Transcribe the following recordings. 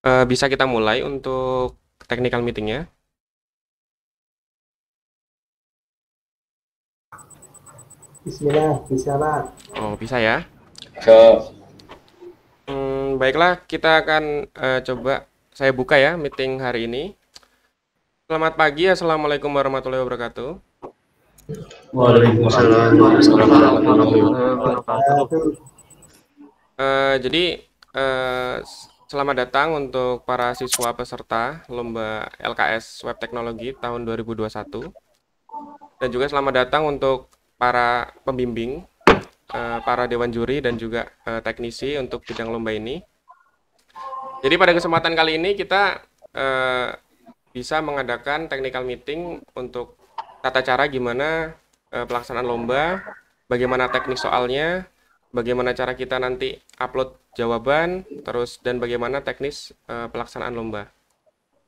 Bisa kita mulai untuk technical meetingnya. Bismillah, bisa Pak. Oh, bisa ya. So, Baiklah, kita akan coba saya buka ya meeting hari ini. Selamat pagi, Assalamualaikum warahmatullahi wabarakatuh. Waalaikumsalam warahmatullahi wabarakatuh. Jadi, selamat datang untuk para siswa peserta Lomba LKS Web Teknologi tahun 2021. Dan juga selamat datang untuk para pembimbing, para dewan juri, dan juga teknisi untuk bidang lomba ini. Jadi pada kesempatan kali ini kita bisa mengadakan technical meeting untuk tata cara gimana pelaksanaan lomba, bagaimana teknis soalnya, bagaimana cara kita nanti upload jawaban, terus dan bagaimana teknis pelaksanaan lomba.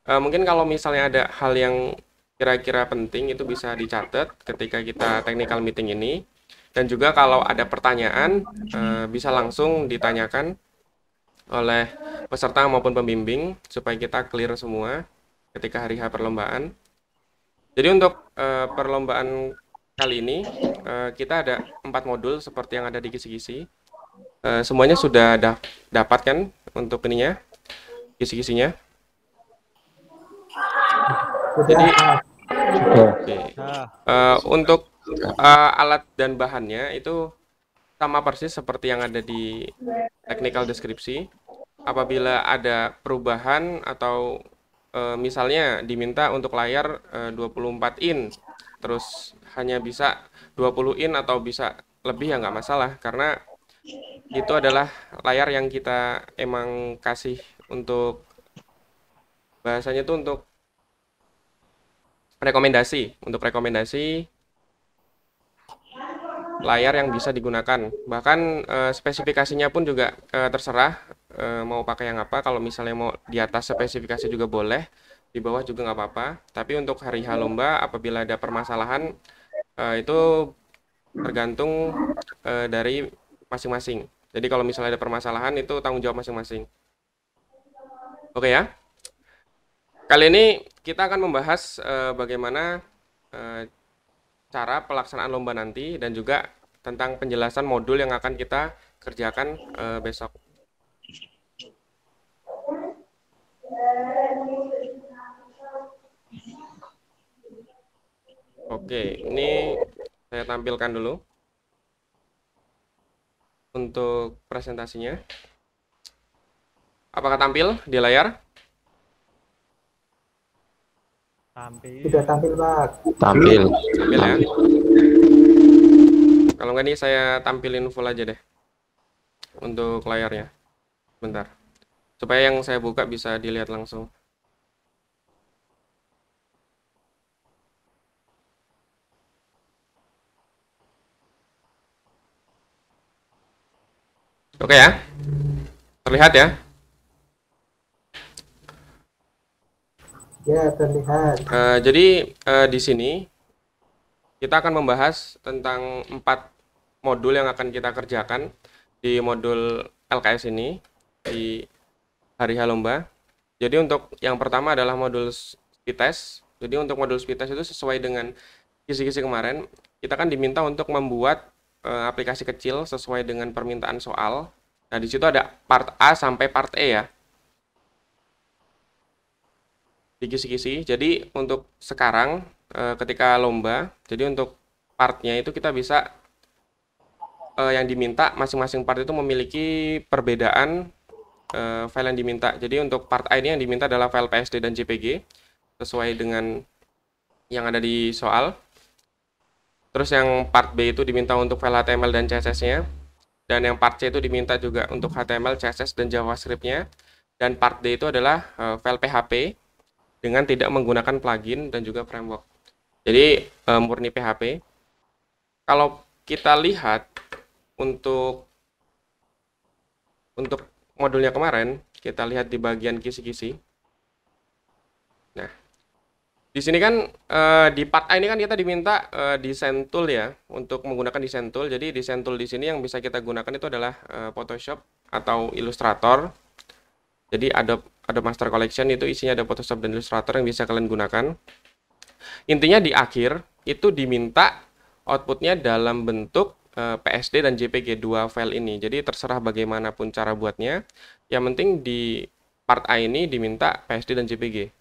Mungkin kalau misalnya ada hal yang kira-kira penting itu bisa dicatat ketika kita technical meeting ini. Dan juga kalau ada pertanyaan bisa langsung ditanyakan oleh peserta maupun pembimbing supaya kita clear semua ketika hari H perlombaan. Jadi untuk perlombaan kali ini kita ada 4 modul seperti yang ada di kisi-kisi. Semuanya sudah dapat kan untuk ininya, kisi-kisinya. Jadi oke. Untuk alat dan bahannya itu sama persis seperti yang ada di technical deskripsi. Apabila ada perubahan atau misalnya diminta untuk layar 24 in, terus hanya bisa 20 in atau bisa lebih ya nggak masalah, karena itu adalah layar yang kita emang kasih untuk bahasanya itu untuk rekomendasi layar yang bisa digunakan. Bahkan spesifikasinya pun juga terserah mau pakai yang apa. Kalau misalnya mau di atas spesifikasi juga boleh, di bawah juga nggak apa-apa. Tapi untuk hari H lomba, apabila ada permasalahan, itu tergantung dari masing-masing. Jadi kalau misalnya ada permasalahan, itu tanggung jawab masing-masing. Oke ya. Kali ini kita akan membahas bagaimana cara pelaksanaan lomba nanti dan juga tentang penjelasan modul yang akan kita kerjakan besok. Oke, ini saya tampilkan dulu untuk presentasinya. Apakah tampil di layar? Sudah tampil Pak. Tampil. Tampil ya. Kalau nggak nih saya tampilin full aja deh untuk layarnya. Bentar. Supaya yang saya buka bisa dilihat langsung. Oke ya. Terlihat ya? Ya, terlihat. Jadi di sini kita akan membahas tentang 4 modul yang akan kita kerjakan di modul LKS ini di hari H lomba. Jadi untuk yang pertama adalah modul speed test. Jadi untuk modul speed test itu sesuai dengan kisi-kisi kemarin, kita kan diminta untuk membuat aplikasi kecil sesuai dengan permintaan soal. Nah, di situ ada part A sampai part E ya. Di kisi-kisi. Jadi untuk sekarang ketika lomba, jadi untuk partnya itu kita bisa yang diminta masing-masing part itu memiliki perbedaan file yang diminta. Jadi untuk part A ini yang diminta adalah file PSD dan JPG sesuai dengan yang ada di soal. Terus yang part B itu diminta untuk file HTML dan CSS-nya. Dan yang part C itu diminta juga untuk HTML, CSS, dan JavaScript-nya. Dan part D itu adalah file PHP dengan tidak menggunakan plugin dan juga framework. Jadi murni PHP. Kalau kita lihat untuk modulnya kemarin, kita lihat di bagian kisi-kisi. Nah, di sini kan di part A ini kan kita diminta desain tool ya, untuk menggunakan desain tool. Jadi desain tool di sini yang bisa kita gunakan itu adalah Photoshop atau Illustrator. Jadi Adobe Adobe Master Collection itu isinya ada Photoshop dan Illustrator yang bisa kalian gunakan. Intinya di akhir itu diminta outputnya dalam bentuk PSD dan JPG, dua file ini. Jadi terserah bagaimanapun cara buatnya. Yang penting di part A ini diminta PSD dan JPG.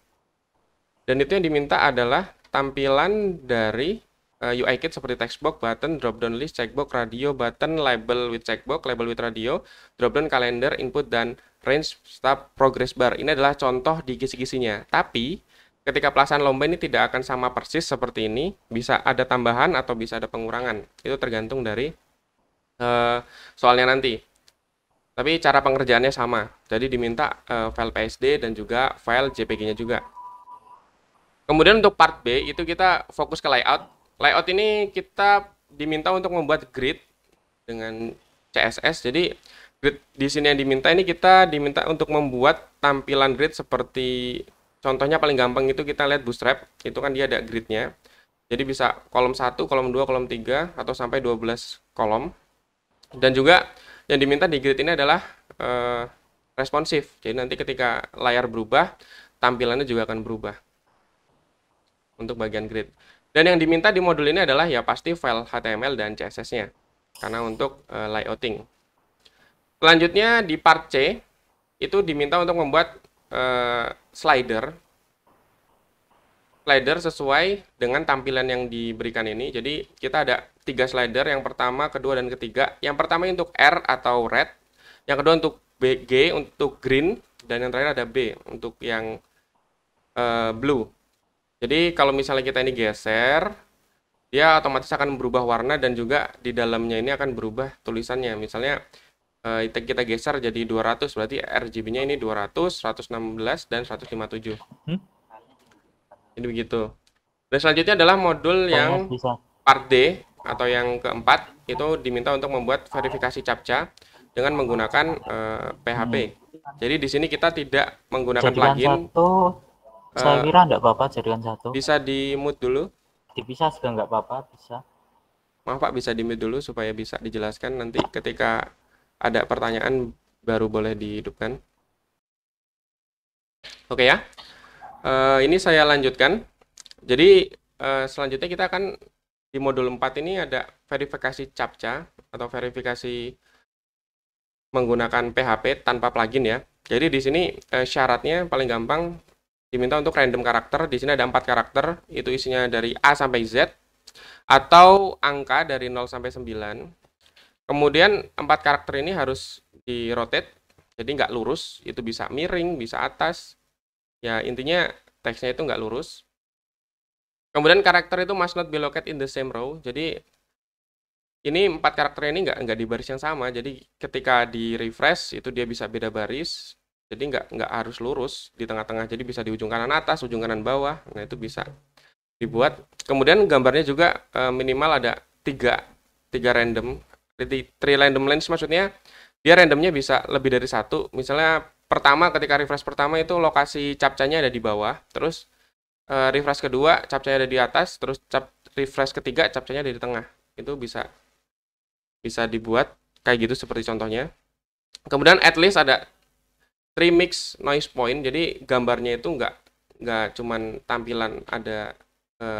Dan itu yang diminta adalah tampilan dari UI kit seperti textbox, button, drop-down list, checkbox, radio, button, label with checkbox, label with radio, drop-down calendar, input, dan range, stop, progress bar. Ini adalah contoh di kisi-kisinya. Tapi ketika pelaksanaan lomba ini tidak akan sama persis seperti ini, bisa ada tambahan atau bisa ada pengurangan. Itu tergantung dari soalnya nanti. Tapi cara pengerjaannya sama. Jadi diminta file PSD dan juga file JPG-nya juga. Kemudian untuk part B itu kita fokus ke layout. Layout ini kita diminta untuk membuat grid dengan CSS. Jadi grid di sini yang diminta ini kita diminta untuk membuat tampilan grid seperti contohnya paling gampang itu kita lihat Bootstrap, itu kan dia ada gridnya. Jadi bisa kolom 1, kolom 2, kolom 3, atau sampai 12 kolom. Dan juga yang diminta di grid ini adalah responsif. Jadi nanti ketika layar berubah, tampilannya juga akan berubah untuk bagian grid. Dan yang diminta di modul ini adalah ya pasti file HTML dan CSS-nya, karena untuk layouting. Selanjutnya di part C, itu diminta untuk membuat slider sesuai dengan tampilan yang diberikan ini. Jadi kita ada 3 slider, yang pertama, kedua, dan ketiga. Yang pertama untuk R atau red, yang kedua untuk G untuk green, dan yang terakhir ada B untuk yang blue. Jadi kalau misalnya kita ini geser, dia otomatis akan berubah warna dan juga di dalamnya ini akan berubah tulisannya. Misalnya kita geser jadi 200, berarti RGB-nya ini 200, 116, dan 157. Ini begitu. Dan selanjutnya adalah modul yang part D atau yang keempat, itu diminta untuk membuat verifikasi CAPTCHA dengan menggunakan PHP. Jadi di sini kita tidak menggunakan plugin. Saya kira enggak apa-apa jadikan satu. Bisa di mute dulu? Bisa juga enggak apa-apa, bisa. Maaf Pak, bisa di mute dulu supaya bisa dijelaskan. Nanti ketika ada pertanyaan baru boleh dihidupkan. Oke ya. Ini saya lanjutkan. Jadi selanjutnya kita akan di modul 4 ini ada verifikasi CAPTCHA atau verifikasi menggunakan PHP tanpa plugin ya. Jadi di sini syaratnya paling gampang diminta untuk random karakter. Di sini ada 4 karakter, itu isinya dari A sampai Z, atau angka dari 0 sampai 9. Kemudian 4 karakter ini harus di rotate, jadi nggak lurus, itu bisa miring, bisa atas. Ya intinya teksnya itu nggak lurus. Kemudian karakter itu must not be located in the same row. Jadi ini 4 karakter ini nggak di baris yang sama. Jadi ketika di refresh itu dia bisa beda baris. Jadi nggak harus lurus di tengah-tengah, jadi bisa di ujung kanan atas, ujung kanan bawah. Nah itu bisa dibuat. Kemudian gambarnya juga minimal ada 3 random, 3 random lines, maksudnya dia randomnya bisa lebih dari 1. Misalnya pertama, ketika refresh pertama itu lokasi CAPTCHA-nya ada di bawah, terus refresh kedua CAPTCHA-nya ada di atas, terus refresh ketiga CAPTCHA-nya ada di tengah. Itu bisa dibuat kayak gitu seperti contohnya. Kemudian at least ada 3 mix noise point, jadi gambarnya itu nggak cuman tampilan ada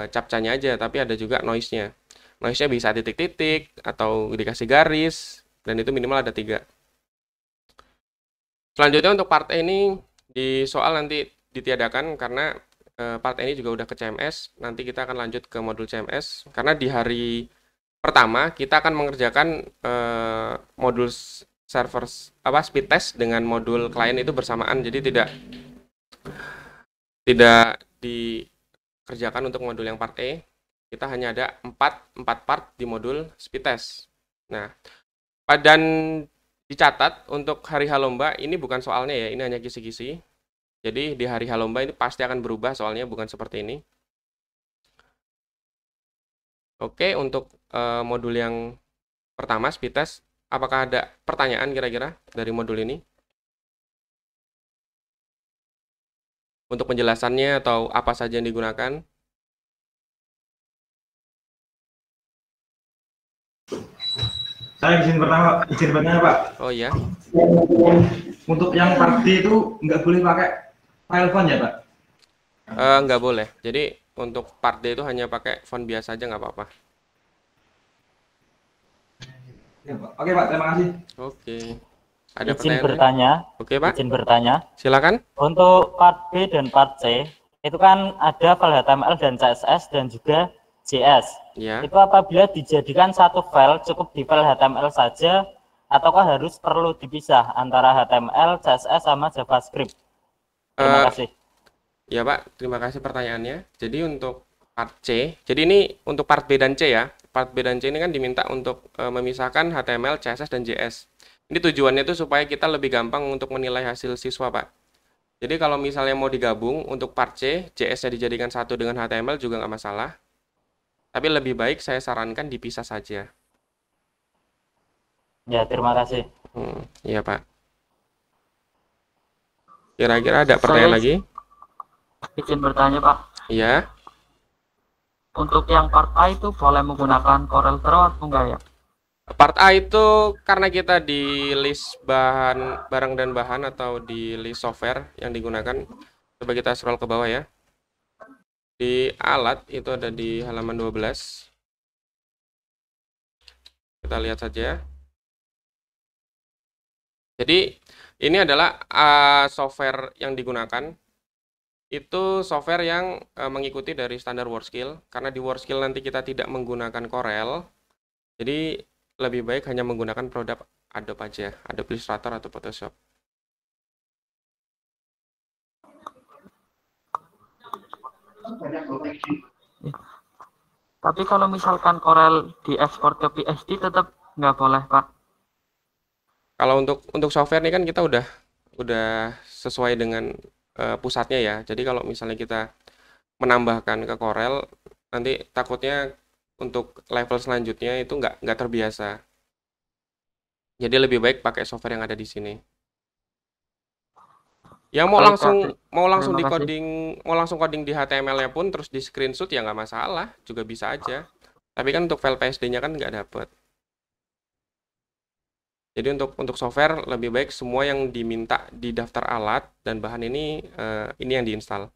CAPTCHA-nya aja, tapi ada juga noise-nya. Noise-nya bisa titik-titik atau dikasih garis, dan itu minimal ada 3. Selanjutnya untuk part A ini di soal nanti ditiadakan karena part A ini juga udah ke CMS. Nanti kita akan lanjut ke modul CMS karena di hari pertama kita akan mengerjakan modul server speed test dengan modul klien itu bersamaan, jadi tidak dikerjakan untuk modul yang part E. Kita hanya ada 4 part di modul speed test. Nah, dan dicatat untuk hari H lomba ini bukan soalnya ya, ini hanya kisi-kisi. Jadi di hari H lomba ini pasti akan berubah soalnya, bukan seperti ini. Oke, untuk modul yang pertama speed test, apakah ada pertanyaan kira-kira dari modul ini? Untuk penjelasannya atau apa saja yang digunakan? Saya izin bertanya Pak. Oh iya. Untuk yang part D itu nggak boleh pakai file font ya, Pak? Nggak boleh. Jadi untuk part D itu hanya pakai font biasa aja nggak apa-apa. Ya, Pak. Oke, Pak. Terima kasih. Oke. Ada Izin pertanyaan lain? bertanya, Oke, Pak. izin bertanya. Silakan. Untuk part B dan part C, itu kan ada file HTML dan CSS dan juga JS. Ya. Itu apabila dijadikan satu file, cukup di file HTML saja, ataukah harus perlu dipisah antara HTML, CSS, sama JavaScript? Terima kasih. Ya, Pak. Terima kasih pertanyaannya. Jadi untuk part C, jadi ini untuk part B dan C ya. Part B dan C ini kan diminta untuk memisahkan HTML, CSS, dan JS. Ini tujuannya itu supaya kita lebih gampang untuk menilai hasil siswa, Pak. Jadi kalau misalnya mau digabung untuk part C, JS-nya dijadikan satu dengan HTML juga nggak masalah. Tapi lebih baik saya sarankan dipisah saja. Ya, terima kasih. Iya, Pak. Kira-kira ada pertanyaan lagi? Izin bertanya, Pak. Iya. Untuk yang part A itu boleh menggunakan Corel Draw atau enggak ya? Part A itu karena kita di list bahan barang dan bahan atau di list software yang digunakan. Coba kita scroll ke bawah ya. Di alat itu ada di halaman 12. Kita lihat saja. Jadi ini adalah software yang digunakan. Itu software yang mengikuti dari standar WordSkill. Karena di WordSkill nanti kita tidak menggunakan Corel. Jadi lebih baik hanya menggunakan produk Adobe aja, Adobe Illustrator atau Photoshop. Tapi kalau misalkan Corel diekspor ke PSD tetap nggak boleh, Pak? Kalau untuk software ini kan kita udah sesuai dengan pusatnya ya. Jadi kalau misalnya kita menambahkan ke Corel, nanti takutnya untuk level selanjutnya itu nggak terbiasa. Jadi lebih baik pakai software yang ada di sini. Yang mau langsung di coding, mau langsung coding di HTML-nya pun terus di screenshot ya nggak masalah, juga bisa aja. Tapi kan untuk file PSD-nya kan nggak dapet. Jadi untuk software lebih baik semua yang diminta di daftar alat dan bahan ini yang diinstal.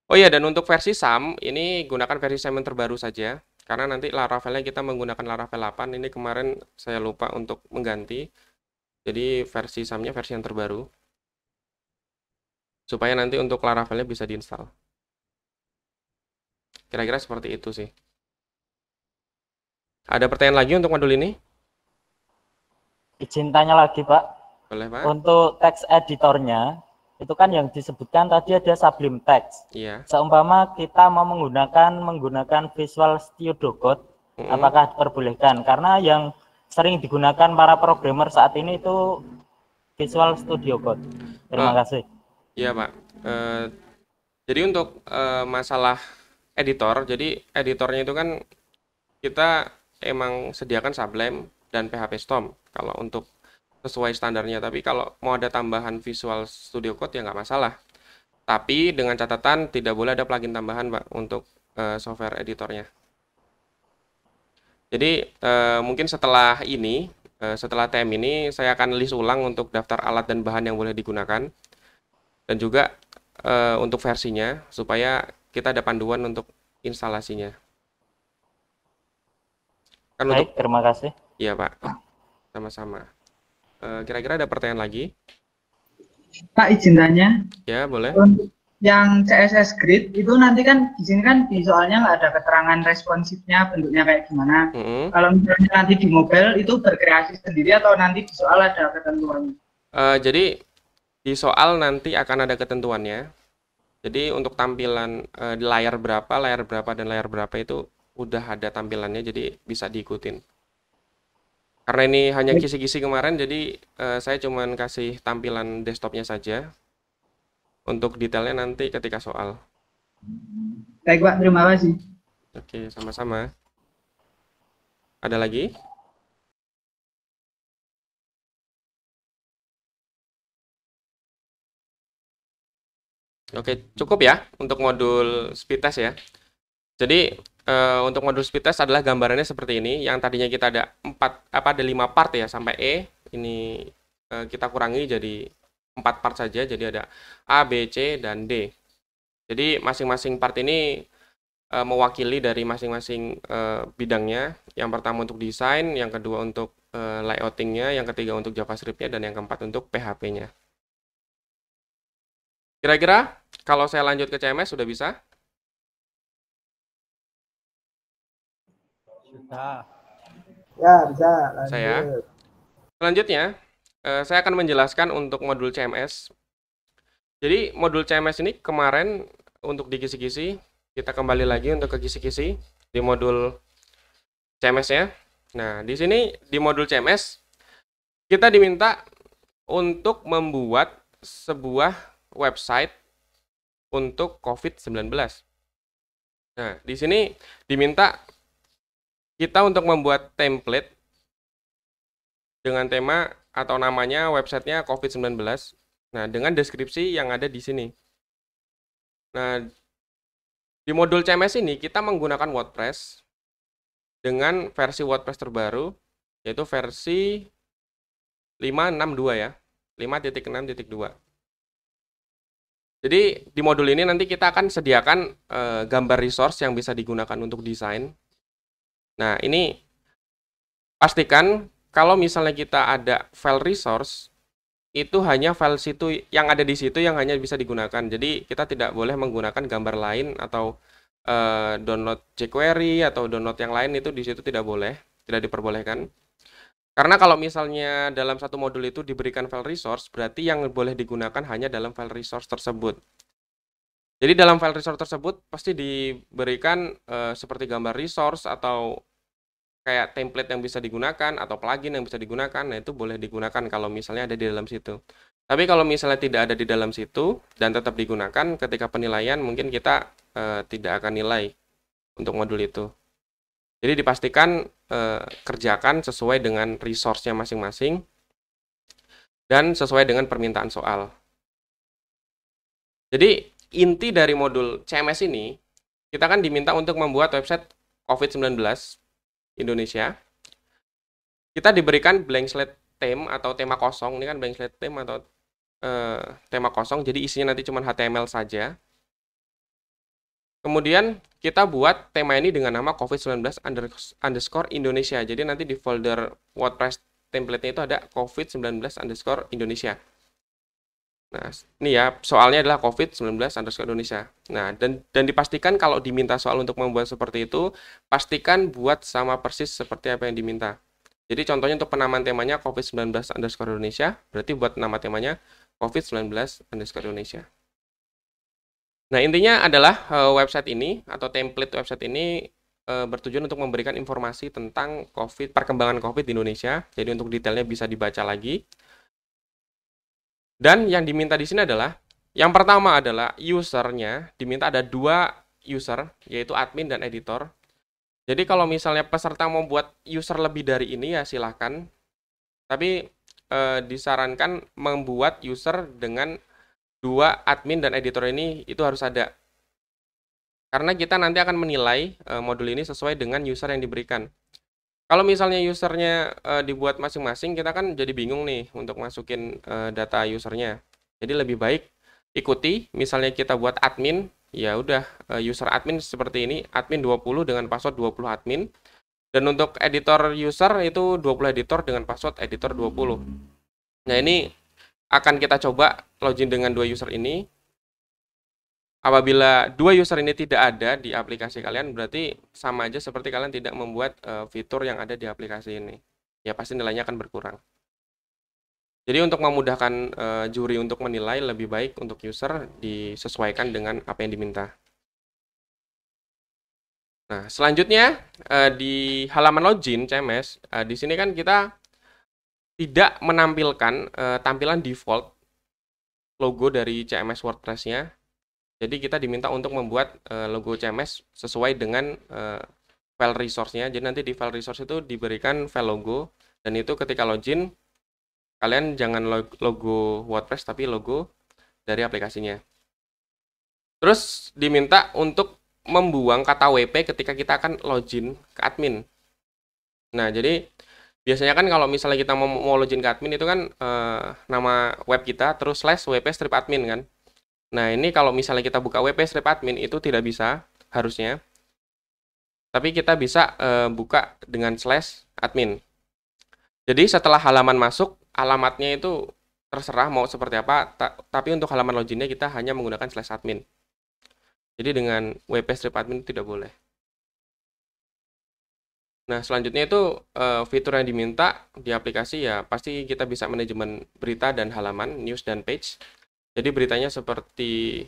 Oh iya, dan untuk versi SAM ini gunakan versi SAM yang terbaru saja. Karena nanti Laravel-nya kita menggunakan Laravel 8. Ini kemarin saya lupa untuk mengganti. Jadi versi SAM-nya versi yang terbaru. Supaya nanti untuk Laravel-nya bisa diinstal. Kira-kira seperti itu sih. Ada pertanyaan lagi untuk modul ini? Izin tanya lagi, Pak. Boleh, Pak. Untuk teks editornya, itu kan yang disebutkan tadi ada Sublime Text. Iya. Seumpama kita mau menggunakan Visual Studio Code, apakah diperbolehkan? Karena yang sering digunakan para programmer saat ini itu Visual Studio Code. Terima kasih. Iya, Pak. Jadi untuk masalah editor, jadi editornya itu kan kita emang sediakan Sublime dan PHP Storm kalau untuk sesuai standarnya. Tapi kalau mau ada tambahan Visual Studio Code ya nggak masalah. Tapi dengan catatan tidak boleh ada plugin tambahan, Pak, untuk software editornya. Jadi mungkin setelah ini, setelah TM ini, saya akan list ulang untuk daftar alat dan bahan yang boleh digunakan. Dan juga untuk versinya, supaya kita ada panduan untuk instalasinya. Kan baik, terima kasih. Iya, Pak. Sama-sama. Kira-kira ada pertanyaan lagi? Pak, izin tanya. Ya, boleh. Untuk yang CSS Grid itu nanti kan di sini kan di soalnya nggak ada keterangan responsifnya, bentuknya kayak gimana. Kalau misalnya nanti di mobile itu berkreasi sendiri atau nanti di soal ada ketentuannya? Jadi di soal nanti akan ada ketentuannya. Jadi untuk tampilan di layar berapa, dan layar berapa itu udah ada tampilannya, jadi bisa diikutin. Karena ini hanya kisi-kisi kemarin, jadi saya cuman kasih tampilan desktopnya saja. Untuk detailnya nanti ketika soal. Baik, Pak, terima kasih. Oke, sama-sama. Ada lagi? Oke, cukup ya untuk modul speed test ya. Jadi untuk modul speed test adalah gambarannya seperti ini. Yang tadinya kita ada 5 part ya sampai E. Ini kita kurangi jadi 4 part saja, jadi ada A, B, C, dan D. Jadi masing-masing part ini mewakili dari masing-masing bidangnya. Yang pertama untuk desain, yang kedua untuk layoutingnya, yang ketiga untuk JavaScript-nya, dan yang keempat untuk PHP-nya. Kira-kira kalau saya lanjut ke CMS sudah bisa? Sudah. Ya, bisa. Lanjut. Saya. Selanjutnya, saya akan menjelaskan untuk modul CMS. Jadi modul CMS ini kemarin untuk di kisi-kisi, kita kembali lagi untuk ke kisi-kisi di modul CMS-nya. Nah, di sini di modul CMS kita diminta untuk membuat sebuah website untuk COVID-19. Nah, di sini diminta kita untuk membuat template dengan tema atau namanya websitenya COVID-19. Nah, dengan deskripsi yang ada di sini. Nah, di modul CMS ini kita menggunakan WordPress dengan versi WordPress terbaru, yaitu versi 5.6.2 ya, 5.6.2. Jadi di modul ini nanti kita akan sediakan gambar resource yang bisa digunakan untuk desain. Nah, ini pastikan kalau misalnya kita ada file resource, itu hanya file situ yang ada di situ yang hanya bisa digunakan. Jadi kita tidak boleh menggunakan gambar lain atau download jQuery atau download yang lain, itu di situ tidak boleh, tidak diperbolehkan. Karena kalau misalnya dalam satu modul itu diberikan file resource, berarti yang boleh digunakan hanya dalam file resource tersebut. Jadi dalam file resource tersebut pasti diberikan seperti gambar resource atau kayak template yang bisa digunakan atau plugin yang bisa digunakan. Nah, itu boleh digunakan kalau misalnya ada di dalam situ. Tapi kalau misalnya tidak ada di dalam situ dan tetap digunakan, ketika penilaian mungkin kita tidak akan nilai untuk modul itu. Jadi dipastikan kerjakan sesuai dengan resource-nya masing-masing dan sesuai dengan permintaan soal. Jadi inti dari modul CMS ini, kita kan diminta untuk membuat website COVID-19 Indonesia. Kita diberikan blank slate theme atau tema kosong. Ini kan blank slate theme atau tema kosong, jadi isinya nanti cuma HTML saja. Kemudian kita buat tema ini dengan nama COVID-19 _ Indonesia. Jadi nanti di folder WordPress template-nya itu ada COVID-19 _ Indonesia. Nah, ini ya, soalnya adalah COVID-19 _ Indonesia. Nah, dan dipastikan kalau diminta soal untuk membuat seperti itu, pastikan buat sama persis seperti apa yang diminta. Jadi contohnya untuk penamaan temanya COVID-19 _ Indonesia, berarti buat nama temanya COVID-19 _ Indonesia. Nah, intinya adalah website ini atau template website ini bertujuan untuk memberikan informasi tentang perkembangan COVID di Indonesia. Jadi untuk detailnya bisa dibaca lagi. Dan yang diminta di sini adalah, yang pertama adalah usernya, diminta ada 2 user, yaitu admin dan editor. Jadi kalau misalnya peserta mau buat user lebih dari ini ya silahkan. Tapi disarankan membuat user dengan 2 admin dan editor ini itu harus ada. Karena kita nanti akan menilai modul ini sesuai dengan user yang diberikan. Kalau misalnya usernya dibuat masing-masing, kita kan jadi bingung nih untuk masukin data usernya. Jadi lebih baik ikuti, misalnya kita buat admin, ya udah user admin seperti ini, admin 20 dengan password 20 admin. Dan untuk editor user itu 20 editor dengan password editor 20. Nah, ini akan kita coba login dengan 2 user ini. Apabila 2 user ini tidak ada di aplikasi kalian, berarti sama aja seperti kalian tidak membuat fitur yang ada di aplikasi ini. Ya pasti nilainya akan berkurang. Jadi untuk memudahkan juri untuk menilai, lebih baik untuk user disesuaikan dengan apa yang diminta. Nah, selanjutnya di halaman login CMS, di sini kan kita tidak menampilkan tampilan default logo dari CMS WordPress-nya. Jadi kita diminta untuk membuat logo CMS sesuai dengan file resource-nya. Jadi nanti di file resource itu diberikan file logo, dan itu ketika login kalian jangan logo WordPress tapi logo dari aplikasinya. Terus diminta untuk membuang kata WP ketika kita akan login ke admin. Nah, jadi Biasanya kan kalau misalnya kita mau login ke admin itu kan nama web kita terus slash wp strip admin kan. Nah, ini kalau misalnya kita buka wp strip admin itu tidak bisa harusnya. Tapi kita bisa buka dengan slash admin. Jadi setelah halaman masuk, alamatnya itu terserah mau seperti apa, tapi untuk halaman loginnya kita hanya menggunakan slash admin. Jadi dengan wp strip admin tidak boleh. Nah, selanjutnya itu fitur yang diminta di aplikasi ya pasti kita bisa manajemen berita dan halaman, news dan page. Jadi beritanya seperti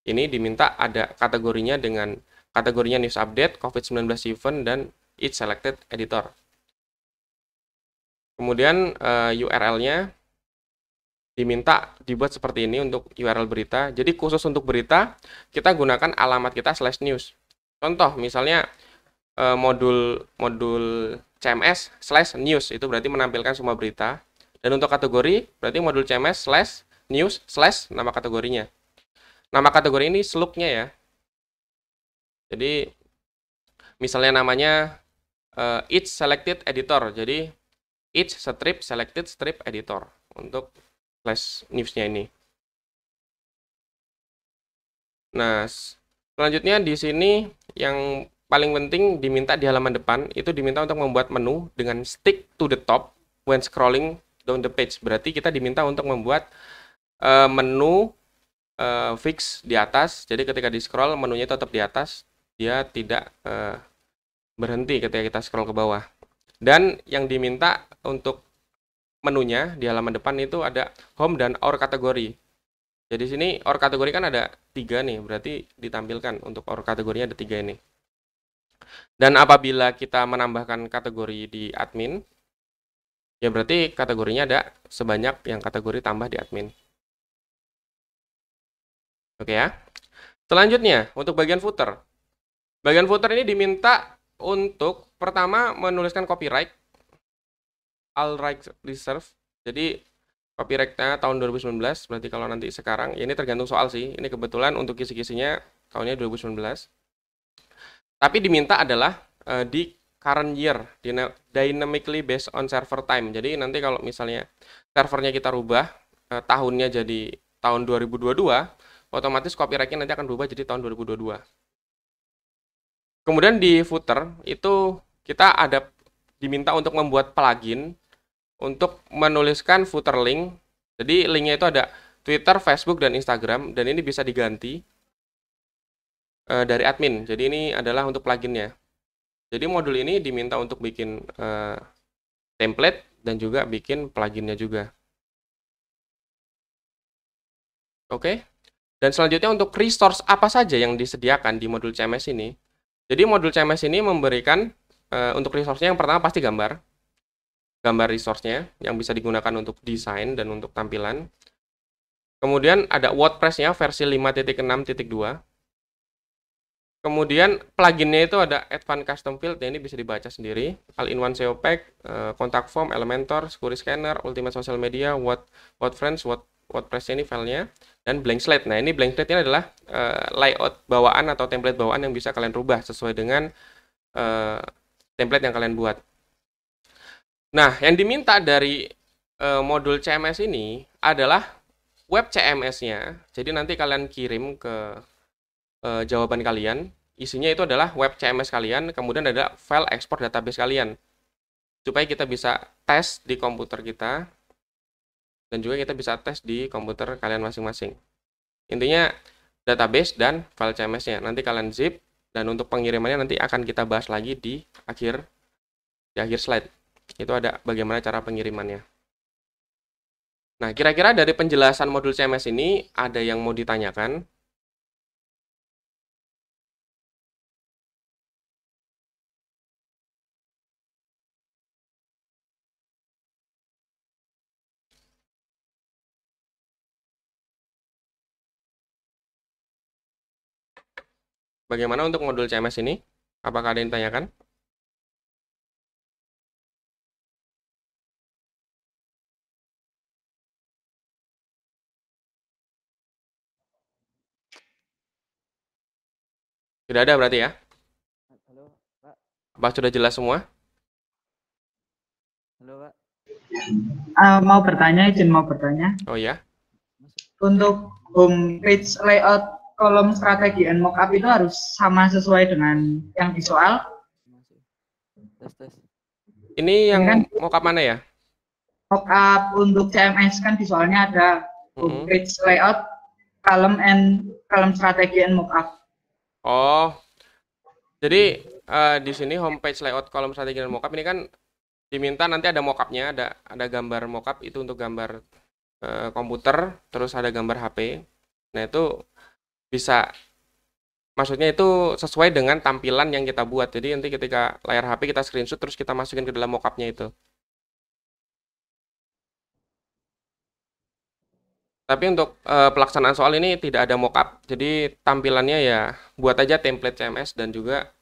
ini diminta ada kategorinya dengan kategorinya news update, COVID-19 event, dan each selected editor. Kemudian URL-nya diminta dibuat seperti ini untuk URL berita. Jadi khusus untuk berita kita gunakan alamat kita /news. Contoh misalnya modul CMS /news itu berarti menampilkan semua berita. Dan untuk kategori berarti modul CMS /news nama kategorinya. Nama kategori ini slug-nya ya. Jadi misalnya namanya each selected editor. Jadi each strip selected strip editor untuk /news-nya ini. Nah, selanjutnya di sini yang paling penting diminta di halaman depan itu diminta untuk membuat menu dengan stick to the top when scrolling down the page. Berarti kita diminta untuk membuat menu fix di atas. Jadi ketika di scroll menunya tetap di atas, dia tidak berhenti ketika kita scroll ke bawah. Dan yang diminta untuk menunya di halaman depan itu ada home dan our kategori. Jadi sini our kategori kan ada 3 nih, berarti ditampilkan untuk our kategorinya ada 3 ini. Dan apabila kita menambahkan kategori di admin, ya berarti kategorinya ada sebanyak yang kategori tambah di admin. Oke ya. Selanjutnya, untuk bagian footer. Bagian footer ini diminta untuk pertama menuliskan copyright, all rights reserved. Jadi copyright-nya tahun 2019, berarti kalau nanti sekarang, ya ini tergantung soal sih. Ini kebetulan untuk kisi-kisinya tahunnya 2019. Tapi diminta adalah di current year, dynamically based on server time. Jadi nanti kalau misalnya servernya kita rubah, tahunnya jadi tahun 2022, otomatis copyright-nya nanti akan berubah jadi tahun 2022. Kemudian di footer, itu kita ada diminta untuk membuat plugin untuk menuliskan footer link. Jadi linknya itu ada Twitter, Facebook, dan Instagram, dan ini bisa diganti dari admin. Jadi ini adalah untuk pluginnya. Jadi modul ini diminta untuk bikin template dan juga bikin pluginnya juga. Oke. Dan selanjutnya untuk resource apa saja yang disediakan di modul CMS ini. Jadi modul CMS ini memberikan untuk resource-nya yang pertama pasti gambar. Gambar resource-nya yang bisa digunakan untuk desain dan untuk tampilan. Kemudian ada WordPress-nya versi 5.6.2. Kemudian pluginnya itu ada Advanced Custom Field, ini bisa dibaca sendiri. All-in-one SEO Pack, Contact Form, Elementor, Query Scanner, Ultimate Social Media, WordFriends, WordPress ini filenya, dan Blank Slate. Nah ini Blank Slate ini adalah layout bawaan atau template bawaan yang bisa kalian rubah sesuai dengan template yang kalian buat. Nah yang diminta dari modul CMS ini adalah web CMS-nya. Jadi nanti kalian kirim ke jawaban kalian, isinya itu adalah web CMS kalian, kemudian ada file ekspor database kalian, supaya kita bisa tes di komputer kita, dan juga kita bisa tes di komputer kalian masing-masing. Intinya database dan file CMS-nya, nanti kalian zip, dan untuk pengirimannya nanti akan kita bahas lagi di akhir slide. Itu ada bagaimana cara pengirimannya. Nah, kira-kira dari penjelasan modul CMS ini, ada yang mau ditanyakan? Bagaimana untuk modul CMS ini? Apakah ada yang ditanyakan? Tidak ada berarti ya? Apa sudah jelas semua? Halo, Pak. Mau bertanya, izin mau bertanya. Oh ya. Untuk home page layout kolom strategi and mockup itu harus sama sesuai dengan yang di soal. Tes. Ini yang kan mockup mana ya? Mockup untuk CMS kan di soalnya ada home page layout, column strategi and mockup. Oh, jadi di sini homepage layout kolom strategi dan mockup ini kan diminta nanti ada mockupnya, ada gambar mockup itu untuk gambar komputer, terus ada gambar HP. Nah itu bisa, maksudnya itu sesuai dengan tampilan yang kita buat. Jadi nanti ketika layar HP kita screenshot terus kita masukin ke dalam mockupnya itu. Tapi untuk pelaksanaan soal ini tidak ada mockup, jadi tampilannya ya buat aja template CMS dan juga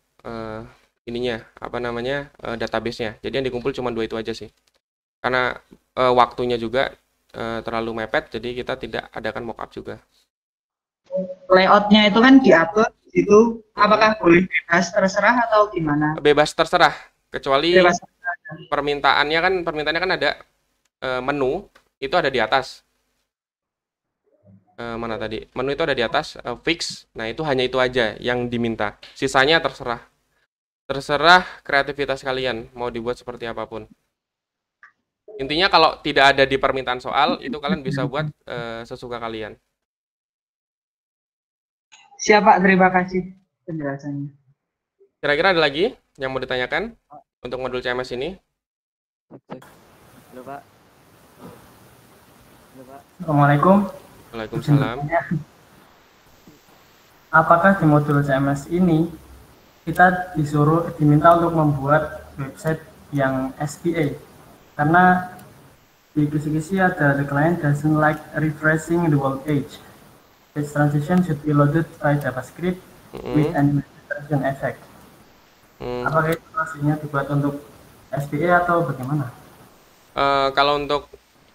ininya apa namanya database-nya. Jadi yang dikumpul cuma 2 itu aja sih. Karena waktunya juga terlalu mepet, jadi kita tidak adakan mockup juga. Layoutnya itu kan diatur itu, apakah boleh bebas terserah atau gimana? Bebas terserah, kecuali Bebas. permintaannya kan ada menu itu ada di atas. Mana tadi? Menu itu ada di atas, fix. Nah itu hanya itu aja yang diminta. Sisanya terserah. Terserah kreativitas kalian mau dibuat seperti apapun. Intinya kalau tidak ada di permintaan soal, itu kalian bisa buat sesuka kalian. Siapa? Terima kasih penjelasannya. Kira-kira ada lagi yang mau ditanyakan untuk modul CMS ini? Halo, Pak. Assalamualaikum. Waalaikumsalam. Apakah di modul CMS ini kita diminta untuk membuat website yang SPA? Karena di kisi-kisi ada the client doesn't like refreshing the whole page. Page transition should be loaded by JavaScript with an transition effect. Apakah itu maksudnya dibuat untuk SPA atau bagaimana? Kalau untuk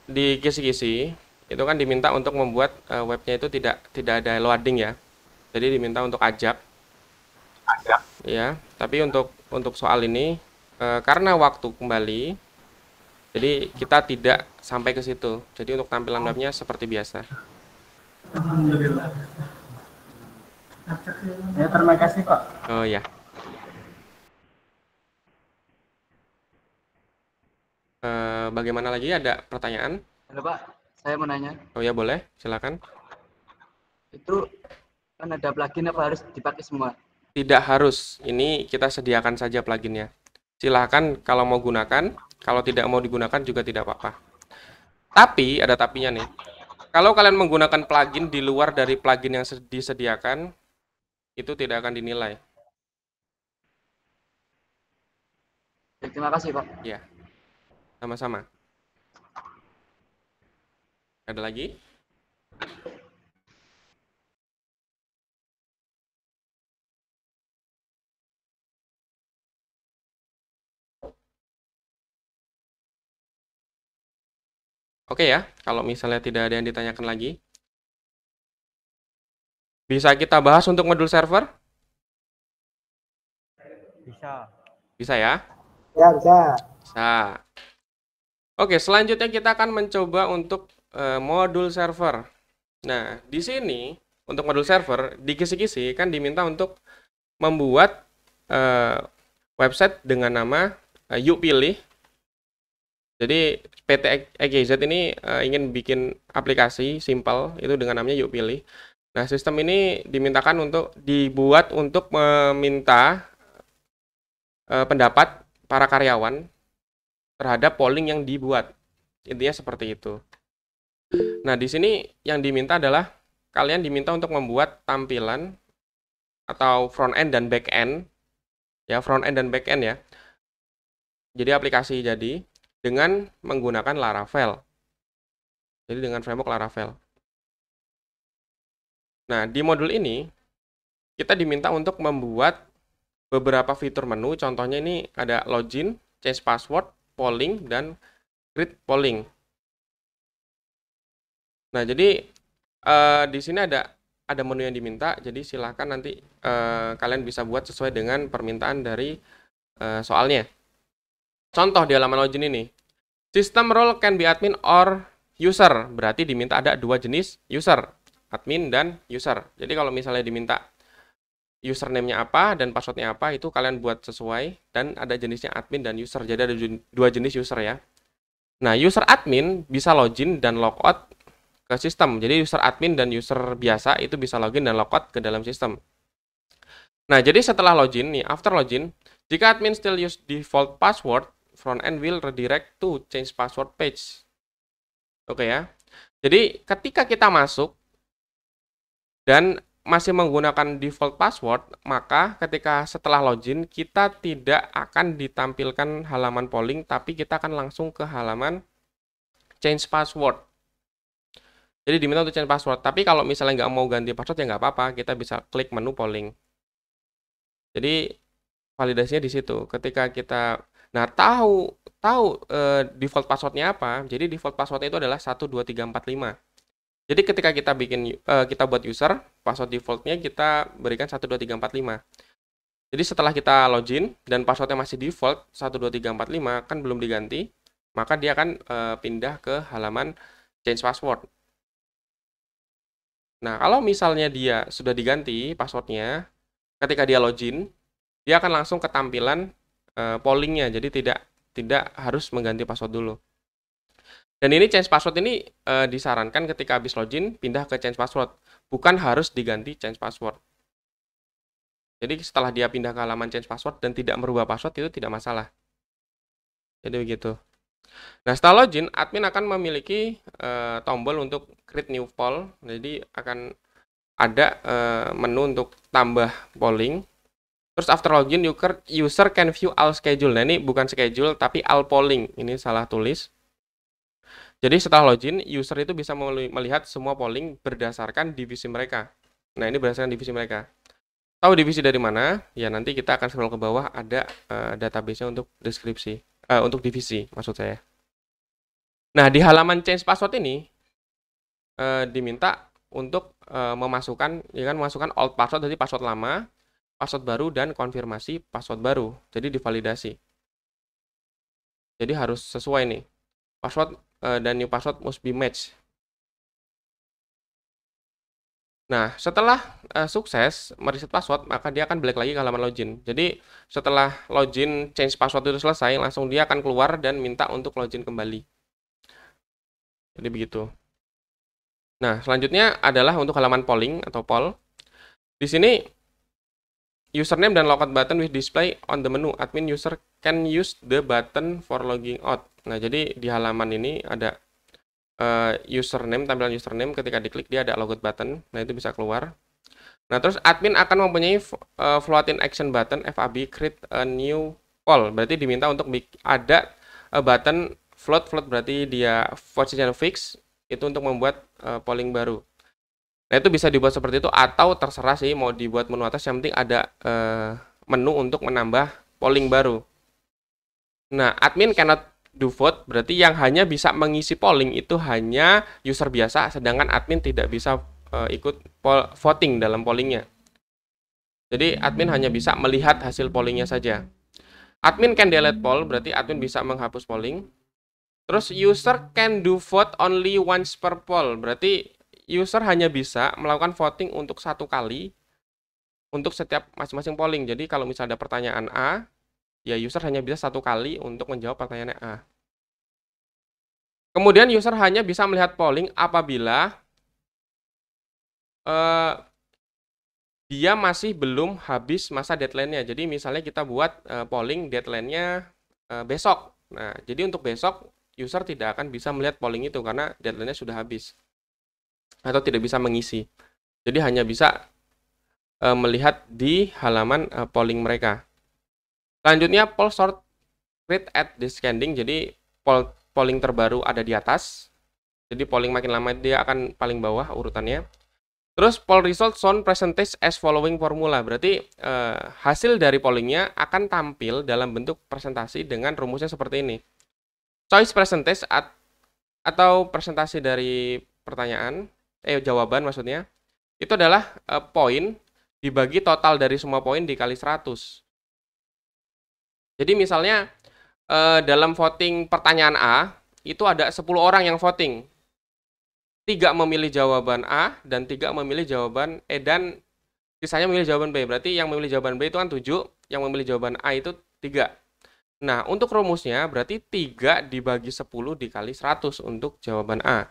di kisi-kisi itu kan diminta untuk membuat webnya itu tidak ada loading ya. Jadi diminta untuk ajak. Ya, tapi untuk soal ini karena waktu kembali, jadi kita tidak sampai ke situ. Jadi untuk tampilan webnya seperti biasa. Alhamdulillah. Ya, terima kasih Pak. Oh ya. Bagaimana lagi, ada pertanyaan? Halo, Pak. Saya mau nanya. Oh ya, boleh, silakan. Itu kan ada plugin apa harus dipakai semua? Tidak harus, ini kita sediakan saja pluginnya. Silahkan kalau mau gunakan, kalau tidak mau digunakan juga tidak apa-apa. Tapi, ada tapinya nih. Kalau kalian menggunakan plugin di luar dari plugin yang disediakan, itu tidak akan dinilai. Terima kasih, Pak. Ya, sama-sama. Ada lagi? Oke ya, kalau misalnya tidak ada yang ditanyakan lagi. Bisa kita bahas untuk modul server? Bisa. Bisa ya? Ya, bisa. Bisa. Oke, selanjutnya kita akan mencoba untuk modul server. Nah, di sini untuk modul server, di kisi-kisi kan diminta untuk membuat website dengan nama yuk pilih. Jadi PT EGZ ini ingin bikin aplikasi simple itu dengan namanya yuk pilih. Nah, sistem ini dimintakan untuk dibuat untuk meminta pendapat para karyawan terhadap polling yang dibuat. Intinya seperti itu. Nah, di sini yang diminta adalah kalian diminta untuk membuat tampilan atau front end dan back end. Ya, front end dan back end ya. Jadi aplikasi jadi dengan menggunakan Laravel. Jadi dengan framework Laravel. Nah, di modul ini kita diminta untuk membuat beberapa fitur menu. Contohnya ini ada login, change password, polling, dan create polling. Nah, jadi di sini ada menu yang diminta. Jadi silahkan nanti kalian bisa buat sesuai dengan permintaan dari soalnya. Contoh di halaman login ini. System role can be admin or user. Berarti diminta ada dua jenis user, admin dan user. Jadi kalau misalnya diminta username-nya apa dan password-nya apa, itu kalian buat sesuai, dan ada jenisnya admin dan user. Jadi ada dua jenis user ya. Nah, user admin bisa login dan logout ke sistem. Jadi user admin dan user biasa itu bisa login dan logout ke dalam sistem. Nah, jadi setelah login nih, after login, jika admin still use default password, front end will redirect to change password page. Oke ya. Jadi ketika kita masuk dan masih menggunakan default password, maka ketika setelah login kita tidak akan ditampilkan halaman polling, tapi kita akan langsung ke halaman change password. Jadi diminta untuk change password. Tapi kalau misalnya nggak mau ganti password ya nggak apa-apa, kita bisa klik menu polling. Jadi validasinya di situ. Ketika kita tahu default passwordnya apa. Jadi default passwordnya itu adalah 12345. Jadi ketika kita kita buat user, password defaultnya kita berikan 12345. Jadi setelah kita login dan passwordnya masih default 12345 kan belum diganti, maka dia akan pindah ke halaman change password. Nah, kalau misalnya dia sudah diganti passwordnya, ketika dia login, dia akan langsung ke tampilan pollingnya, jadi tidak harus mengganti password dulu. Dan ini change password ini disarankan ketika habis login pindah ke change password, bukan harus diganti change password. Jadi setelah dia pindah ke halaman change password dan tidak merubah password itu tidak masalah. Jadi begitu. Nah, setelah login, admin akan memiliki tombol untuk create new poll. Jadi akan ada menu untuk tambah polling. Terus after login, user can view all schedule. Nah, ini bukan schedule, tapi all polling. Ini salah tulis. Jadi setelah login, user itu bisa melihat semua polling berdasarkan divisi mereka. Nah, ini berdasarkan divisi mereka. Tahu divisi dari mana? Ya, nanti kita akan scroll ke bawah, ada database-nya untuk deskripsi. Untuk divisi, maksud saya. Nah, di halaman change password ini, diminta untuk memasukkan old password, jadi password lama, password baru, dan konfirmasi password baru. Jadi divalidasi. Jadi harus sesuai nih. Password dan new password must be matched. Nah, setelah sukses mereset password, maka dia akan balik lagi ke halaman login. Jadi setelah login change password itu selesai, langsung dia akan keluar dan minta untuk login kembali. Jadi begitu. Nah, selanjutnya adalah untuk halaman polling atau poll. Di sini username dan logout button with display on the menu. Admin user can use the button for logging out. Nah, jadi di halaman ini ada username, tampilan username. Ketika diklik dia ada logout button. Nah, itu bisa keluar. Nah, terus admin akan mempunyai floating action button FAB create a new poll. Berarti diminta untuk ada button float berarti dia position fix itu untuk membuat polling baru. Nah, itu bisa dibuat seperti itu atau terserah sih mau dibuat menu atas, yang penting ada menu untuk menambah polling baru. Nah, admin cannot do vote, berarti yang hanya bisa mengisi polling itu hanya user biasa, sedangkan admin tidak bisa ikut voting dalam pollingnya. Jadi admin hanya bisa melihat hasil pollingnya saja. Admin can delete poll, berarti admin bisa menghapus polling. Terus user can do vote only once per poll, berarti user hanya bisa melakukan voting untuk satu kali untuk setiap masing-masing polling. Jadi kalau misalnya ada pertanyaan A, ya user hanya bisa satu kali untuk menjawab pertanyaannya A. Kemudian user hanya bisa melihat polling apabila dia masih belum habis masa deadline-nya. Jadi misalnya kita buat polling deadline-nya besok. Nah, jadi untuk besok user tidak akan bisa melihat polling itu karena deadline-nya sudah habis atau tidak bisa mengisi. Jadi hanya bisa melihat di halaman polling mereka. Selanjutnya poll sort create at descending. Jadi polling terbaru ada di atas. Jadi polling makin lama dia akan paling bawah urutannya. Terus poll result shown percentage as following formula. Berarti hasil dari pollingnya akan tampil dalam bentuk presentasi dengan rumusnya seperti ini. Choice percentage atau presentasi dari pertanyaan, jawaban maksudnya, itu adalah poin dibagi total dari semua poin dikali 100. Jadi misalnya dalam voting pertanyaan A, itu ada 10 orang yang voting. 3 memilih jawaban A dan 3 memilih jawaban E dan sisanya memilih jawaban B. Berarti yang memilih jawaban B itu kan 7, yang memilih jawaban A itu 3. Nah, untuk rumusnya berarti 3 dibagi 10 dikali 100 untuk jawaban A.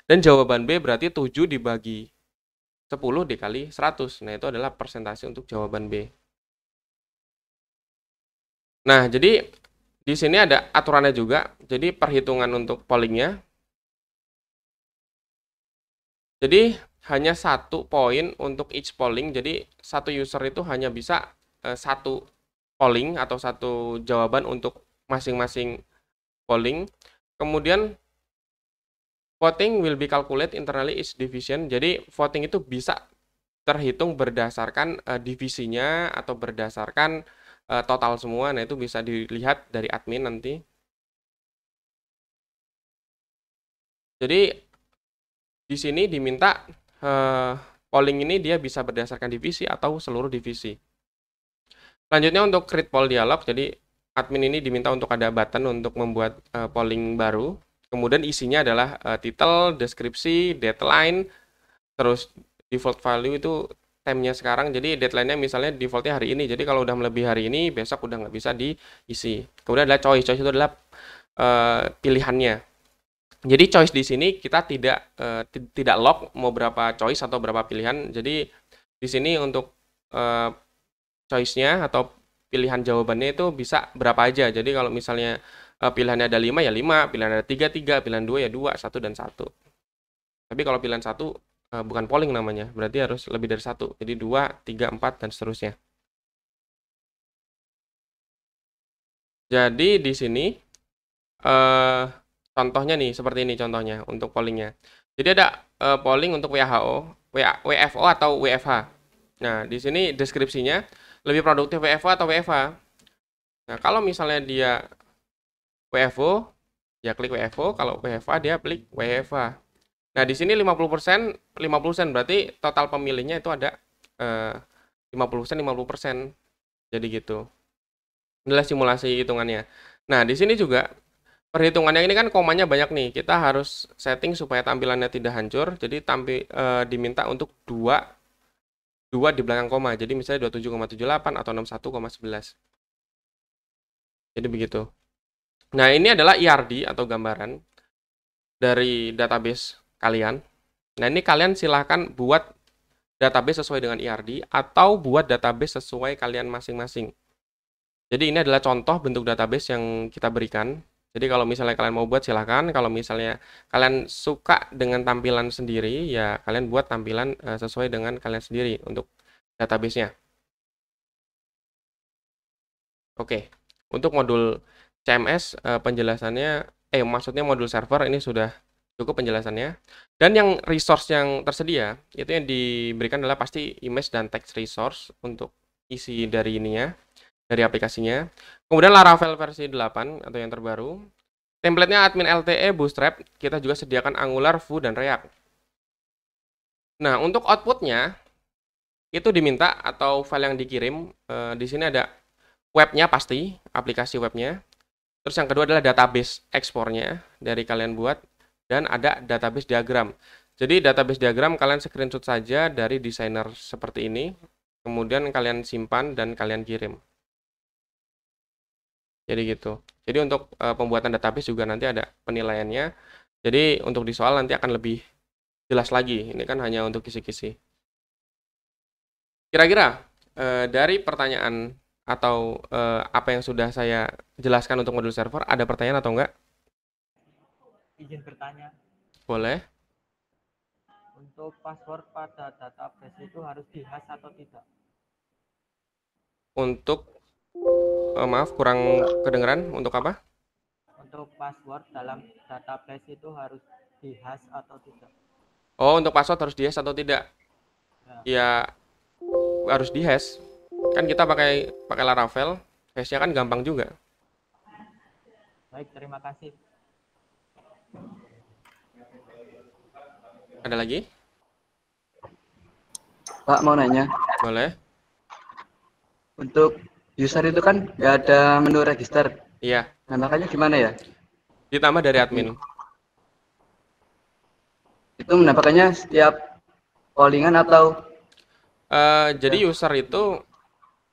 Dan jawaban B berarti 7 dibagi 10 dikali 100. Nah, itu adalah persentase untuk jawaban B. Nah, jadi di sini ada aturannya juga. Jadi perhitungan untuk pollingnya. Jadi hanya 1 poin untuk each polling. Jadi satu user itu hanya bisa 1 polling atau 1 jawaban untuk masing-masing polling. Kemudian voting will be calculated internally each division. Jadi voting itu bisa terhitung berdasarkan divisinya atau berdasarkan total semua. Nah, itu bisa dilihat dari admin nanti. Jadi di sini diminta polling ini dia bisa berdasarkan divisi atau seluruh divisi. Selanjutnya untuk create poll dialog, jadi admin ini diminta untuk ada button untuk membuat polling baru. Kemudian isinya adalah title, deskripsi, deadline, terus default value itu time-nya sekarang. Jadi deadline-nya misalnya default-nya hari ini. Jadi kalau udah melebihi hari ini, besok udah nggak bisa diisi. Kemudian adalah choice. Choice itu adalah pilihannya. Jadi choice di sini kita tidak lock mau berapa choice atau berapa pilihan. Jadi di sini untuk choice-nya atau pilihan jawabannya itu bisa berapa aja. Jadi kalau misalnya pilihannya ada 5 ya 5, pilihan ada 3, 3, pilihan 2 ya 2, 1 dan 1. Tapi kalau pilihan 1 bukan polling namanya, berarti harus lebih dari 1. Jadi 2, 3, 4 dan seterusnya. Jadi di sini contohnya nih, seperti ini contohnya untuk pollingnya. Jadi ada polling untuk WHO, WFO atau WFH. Nah, di sini deskripsinya lebih produktif WFO atau WFH. Nah, kalau misalnya dia WFO, ya klik WFO. Kalau WFH, dia klik WFH. Nah, di sini 50%, 50% berarti total pemilihnya itu ada 50%, 50%. Jadi gitu. Inilah simulasi hitungannya. Nah, di sini juga perhitungannya ini kan komanya banyak nih. Kita harus setting supaya tampilannya tidak hancur. Jadi diminta untuk 2 di belakang koma. Jadi misalnya 27,78 atau 61,11. Jadi begitu. Nah, ini adalah IRD atau gambaran dari database kalian. Nah, ini kalian silahkan buat database sesuai dengan IRD atau buat database sesuai kalian masing-masing. Jadi ini adalah contoh bentuk database yang kita berikan. Jadi kalau misalnya kalian mau buat silahkan. Kalau misalnya kalian suka dengan tampilan sendiri, ya kalian buat tampilan sesuai dengan kalian sendiri untuk database-nya. Oke, untuk modul CMS penjelasannya, maksudnya modul server ini sudah cukup penjelasannya. Dan yang resource yang tersedia, itu yang diberikan adalah pasti image dan text resource untuk isi dari ininya, dari aplikasinya. Kemudian Laravel versi 8 atau yang terbaru. Template-nya admin LTE, Bootstrap, kita juga sediakan Angular, Vue, dan React. Nah, untuk output-nya, itu diminta atau file yang dikirim, di sini ada webnya pasti, aplikasi webnya. Terus yang kedua adalah database ekspornya dari kalian buat, dan ada database diagram. Jadi database diagram kalian screenshot saja dari desainer seperti ini, kemudian kalian simpan dan kalian kirim. Jadi gitu. Jadi untuk pembuatan database juga nanti ada penilaiannya. Jadi untuk di soal nanti akan lebih jelas lagi. Ini kan hanya untuk kisi-kisi. Kira-kira dari pertanyaan atau apa yang sudah saya jelaskan untuk modul server, ada pertanyaan atau enggak? Izin bertanya. Boleh. Untuk password pada database itu harus di-hash atau tidak? Untuk maaf kurang kedengeran, untuk apa? Untuk password dalam database itu harus di-hash atau tidak? Oh, untuk password harus di-hash atau tidak? Ya harus di-hash. Kan kita pakai Laravel, hash-nya kan gampang juga. Baik, terima kasih. Ada lagi? Pak, mau nanya. Boleh. Untuk user itu kan nggak ada menu register. Iya. Nah, makanya gimana ya? Ditambah dari admin. Itu mendapatkannya setiap pollingan atau? Jadi user itu,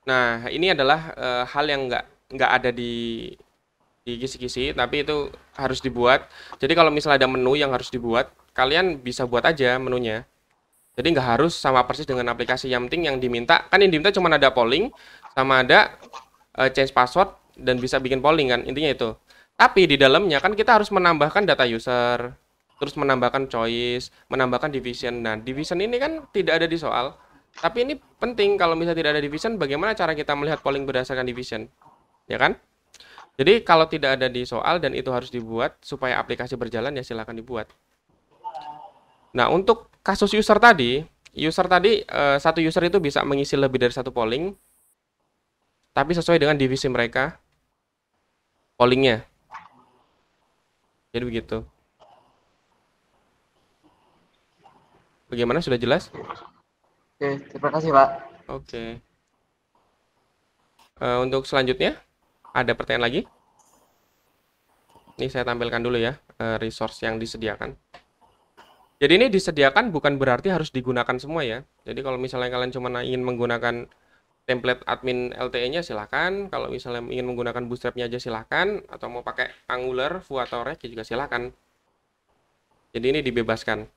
nah ini adalah hal yang nggak ada di kisi-kisi, tapi itu harus dibuat. Jadi kalau misalnya ada menu yang harus dibuat, kalian bisa buat aja menunya. Jadi nggak harus sama persis dengan aplikasi. Yang penting yang diminta, kan yang diminta cuma ada polling, sama ada change password, dan bisa bikin polling kan, intinya itu. Tapi di dalamnya kan kita harus menambahkan data user, terus menambahkan choice, menambahkan division. Nah, division ini kan tidak ada di soal. Tapi ini penting, kalau misalnya tidak ada division, bagaimana cara kita melihat polling berdasarkan division? Ya kan? Jadi kalau tidak ada di soal dan itu harus dibuat supaya aplikasi berjalan, ya silakan dibuat. Nah, untuk kasus user tadi satu user itu bisa mengisi lebih dari satu polling, tapi sesuai dengan divisi mereka pollingnya. Jadi begitu. Bagaimana, sudah jelas? Oke, terima kasih Pak. Oke. Untuk selanjutnya, ada pertanyaan lagi? Ini saya tampilkan dulu ya, resource yang disediakan. Jadi ini disediakan bukan berarti harus digunakan semua ya. Jadi kalau misalnya kalian cuma ingin menggunakan template admin LTE-nya silakan. Kalau misalnya ingin menggunakan bootstrap-nya aja silakan. Atau mau pakai Angular, Vue, atau React juga silakan. Jadi ini dibebaskan.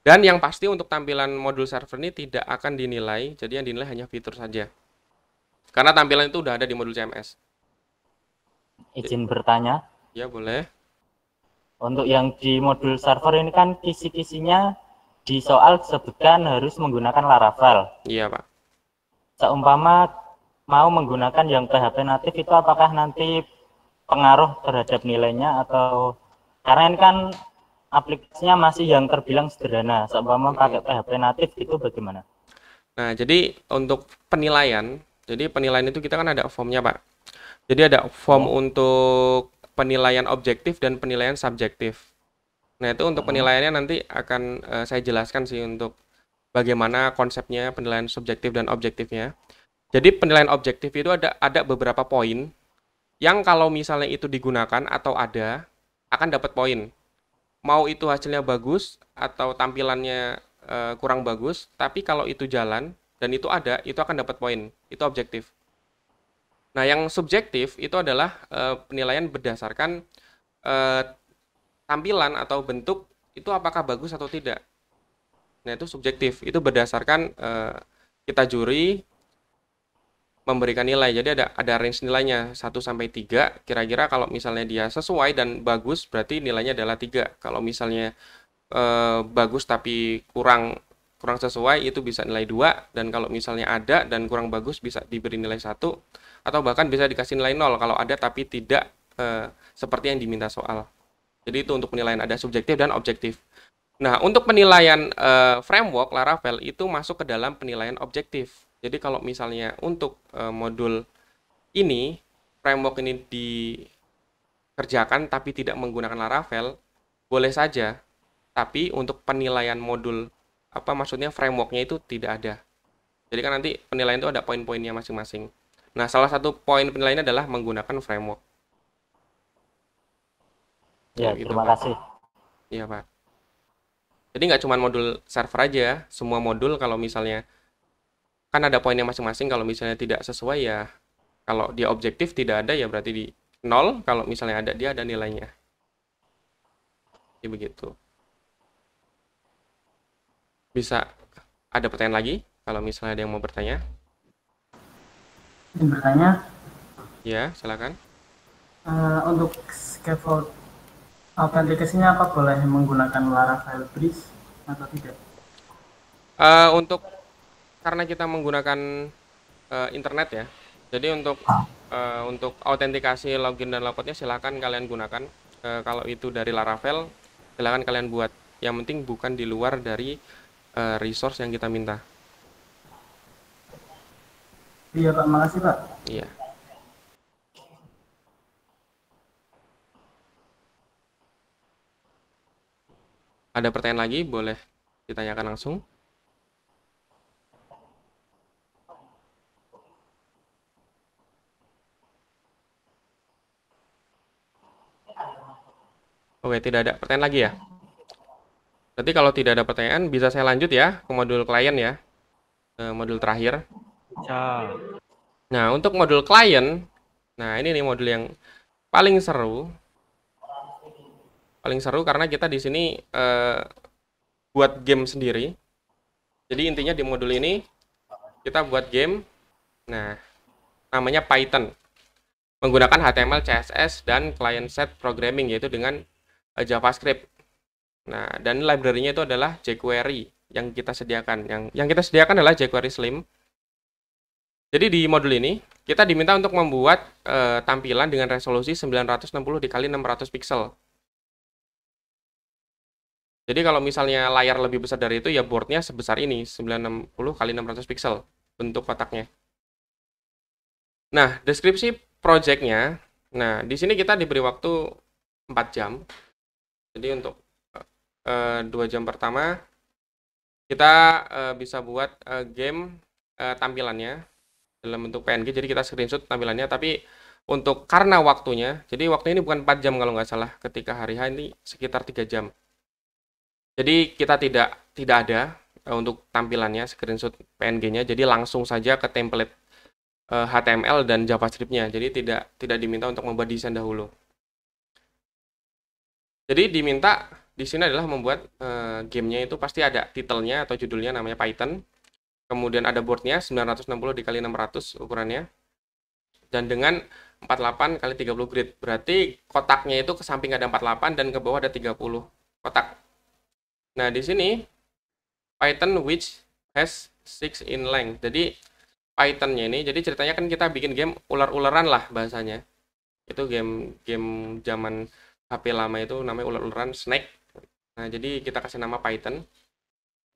Dan yang pasti untuk tampilan modul server ini tidak akan dinilai. Jadi yang dinilai hanya fitur saja. Karena tampilan itu udah ada di modul CMS. Izin bertanya. Ya, boleh. Untuk yang di modul server ini kan kisi-kisinya di soal sebutkan harus menggunakan Laravel. Iya, Pak. Seumpama mau menggunakan yang PHP natif itu apakah nanti pengaruh terhadap nilainya atau karena ini kan aplikasinya masih yang terbilang sederhana. Seumpama pakai PHP natif itu bagaimana? Nah, jadi untuk penilaian, itu kita kan ada formnya, Pak. Jadi ada form untuk penilaian objektif dan penilaian subjektif. Nah, itu untuk penilaiannya nanti akan saya jelaskan sih untuk bagaimana konsepnya penilaian subjektif dan objektifnya. Jadi penilaian objektif itu ada beberapa poin yang kalau misalnya itu digunakan atau ada akan dapat poin. Mau itu hasilnya bagus atau tampilannya kurang bagus, tapi kalau itu jalan dan itu ada, itu akan dapat poin. Itu objektif. Nah, yang subjektif itu adalah penilaian berdasarkan tampilan atau bentuk itu apakah bagus atau tidak. Nah, itu subjektif. Itu berdasarkan kita juri memberikan nilai. Jadi ada range nilainya 1 sampai 3. Kira-kira kalau misalnya dia sesuai dan bagus, berarti nilainya adalah 3. Kalau misalnya bagus tapi kurang sesuai, itu bisa nilai 2. Dan kalau misalnya ada dan kurang bagus, bisa diberi nilai 1. Atau bahkan bisa dikasih nilai 0 kalau ada tapi tidak seperti yang diminta soal. Jadi itu untuk penilaian ada subjektif dan objektif. Nah, untuk penilaian framework Laravel itu masuk ke dalam penilaian objektif. Jadi kalau misalnya untuk modul ini, framework ini dikerjakan tapi tidak menggunakan Laravel, boleh saja. Tapi untuk penilaian modul, maksudnya frameworknya itu tidak ada. Jadi kan nanti penilaian itu ada poin-poinnya masing-masing. Nah, salah satu poin penilaiannya adalah menggunakan framework. Ya, gitu, terima Pak. kasih. Iya, Pak. Jadi nggak cuma modul server aja, semua modul kalau misalnya kan ada poinnya masing-masing, kalau misalnya tidak sesuai ya, kalau dia objektif tidak ada ya berarti di 0, kalau misalnya ada dia ada nilainya. Jadi begitu. Bisa ada pertanyaan lagi kalau misalnya ada yang mau bertanya? Bertanya. Ya, silakan. Untuk scaffold autentikasinya apa boleh menggunakan Laravel Bridge atau tidak? Untuk karena kita menggunakan internet ya, jadi untuk autentikasi login dan logoutnya silakan kalian gunakan. Kalau itu dari Laravel, silakan kalian buat. Yang penting bukan di luar dari resource yang kita minta. Iya Pak, makasih Pak. Iya. Ada pertanyaan lagi, boleh ditanyakan langsung. Oke, tidak ada pertanyaan lagi ya? Berarti kalau tidak ada pertanyaan, bisa saya lanjut ya ke modul klien ya, modul terakhir. Nah, untuk modul klien, nah ini nih modul yang paling seru. Paling seru karena kita di sini buat game sendiri. Jadi intinya di modul ini kita buat game. Nah, namanya Python. Menggunakan HTML, CSS, dan client-side programming, yaitu dengan JavaScript. Nah, dan library-nya itu adalah jQuery yang kita sediakan. Yang kita sediakan adalah jQuery Slim. Jadi di modul ini kita diminta untuk membuat tampilan dengan resolusi 960 dikali 600 pixel. Jadi kalau misalnya layar lebih besar dari itu, ya boardnya sebesar ini, 960 kali 600 pixel bentuk kotaknya. Nah, deskripsi projectnya, nah di sini kita diberi waktu 4 jam. Jadi untuk 2 jam pertama kita bisa buat game tampilannya dalam bentuk PNG. Jadi kita screenshot tampilannya, tapi karena waktunya, jadi waktu ini bukan 4 jam kalau nggak salah, ketika hari H ini sekitar 3 jam. Jadi kita tidak ada untuk tampilannya, screenshot PNG-nya, jadi langsung saja ke template HTML dan JavaScript-nya. Jadi tidak diminta untuk membuat desain dahulu. Jadi diminta di sini adalah membuat gamenya itu pasti ada titelnya atau judulnya namanya Python. Kemudian ada boardnya 960 dikali 600 ukurannya. Dan dengan 48 kali 30 grid. Berarti kotaknya itu ke samping ada 48 dan ke bawah ada 30 kotak. Nah, di sini Python which has 6 in length. Jadi Python-nya ini, jadi ceritanya kan kita bikin game ular-ularan lah bahasanya. Itu game zaman HP lama itu namanya ular-ularan, Snake. Nah, jadi kita kasih nama Python.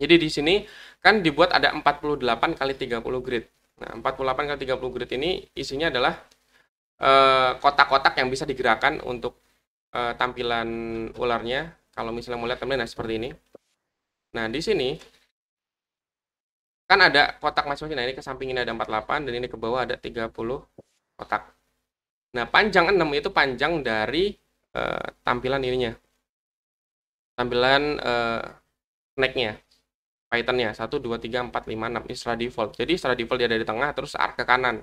Jadi di sini kan dibuat ada 48 kali 30 grid. Nah, 48 kali 30 grid ini isinya adalah kotak-kotak yang bisa digerakkan untuk tampilan ularnya. Kalau misalnya mau lihat tampilan seperti ini. Nah, di sini kan ada kotak masing-masing. Nah, ini ke samping ini ada 48 dan ini ke bawah ada 30 kotak. Nah, panjang 6 itu panjang dari tampilan ininya. Tampilan snack-nya. Python-nya 1 2 3 4 5 6 ini secara default. Jadi secara default dia ada di tengah terus arah ke kanan.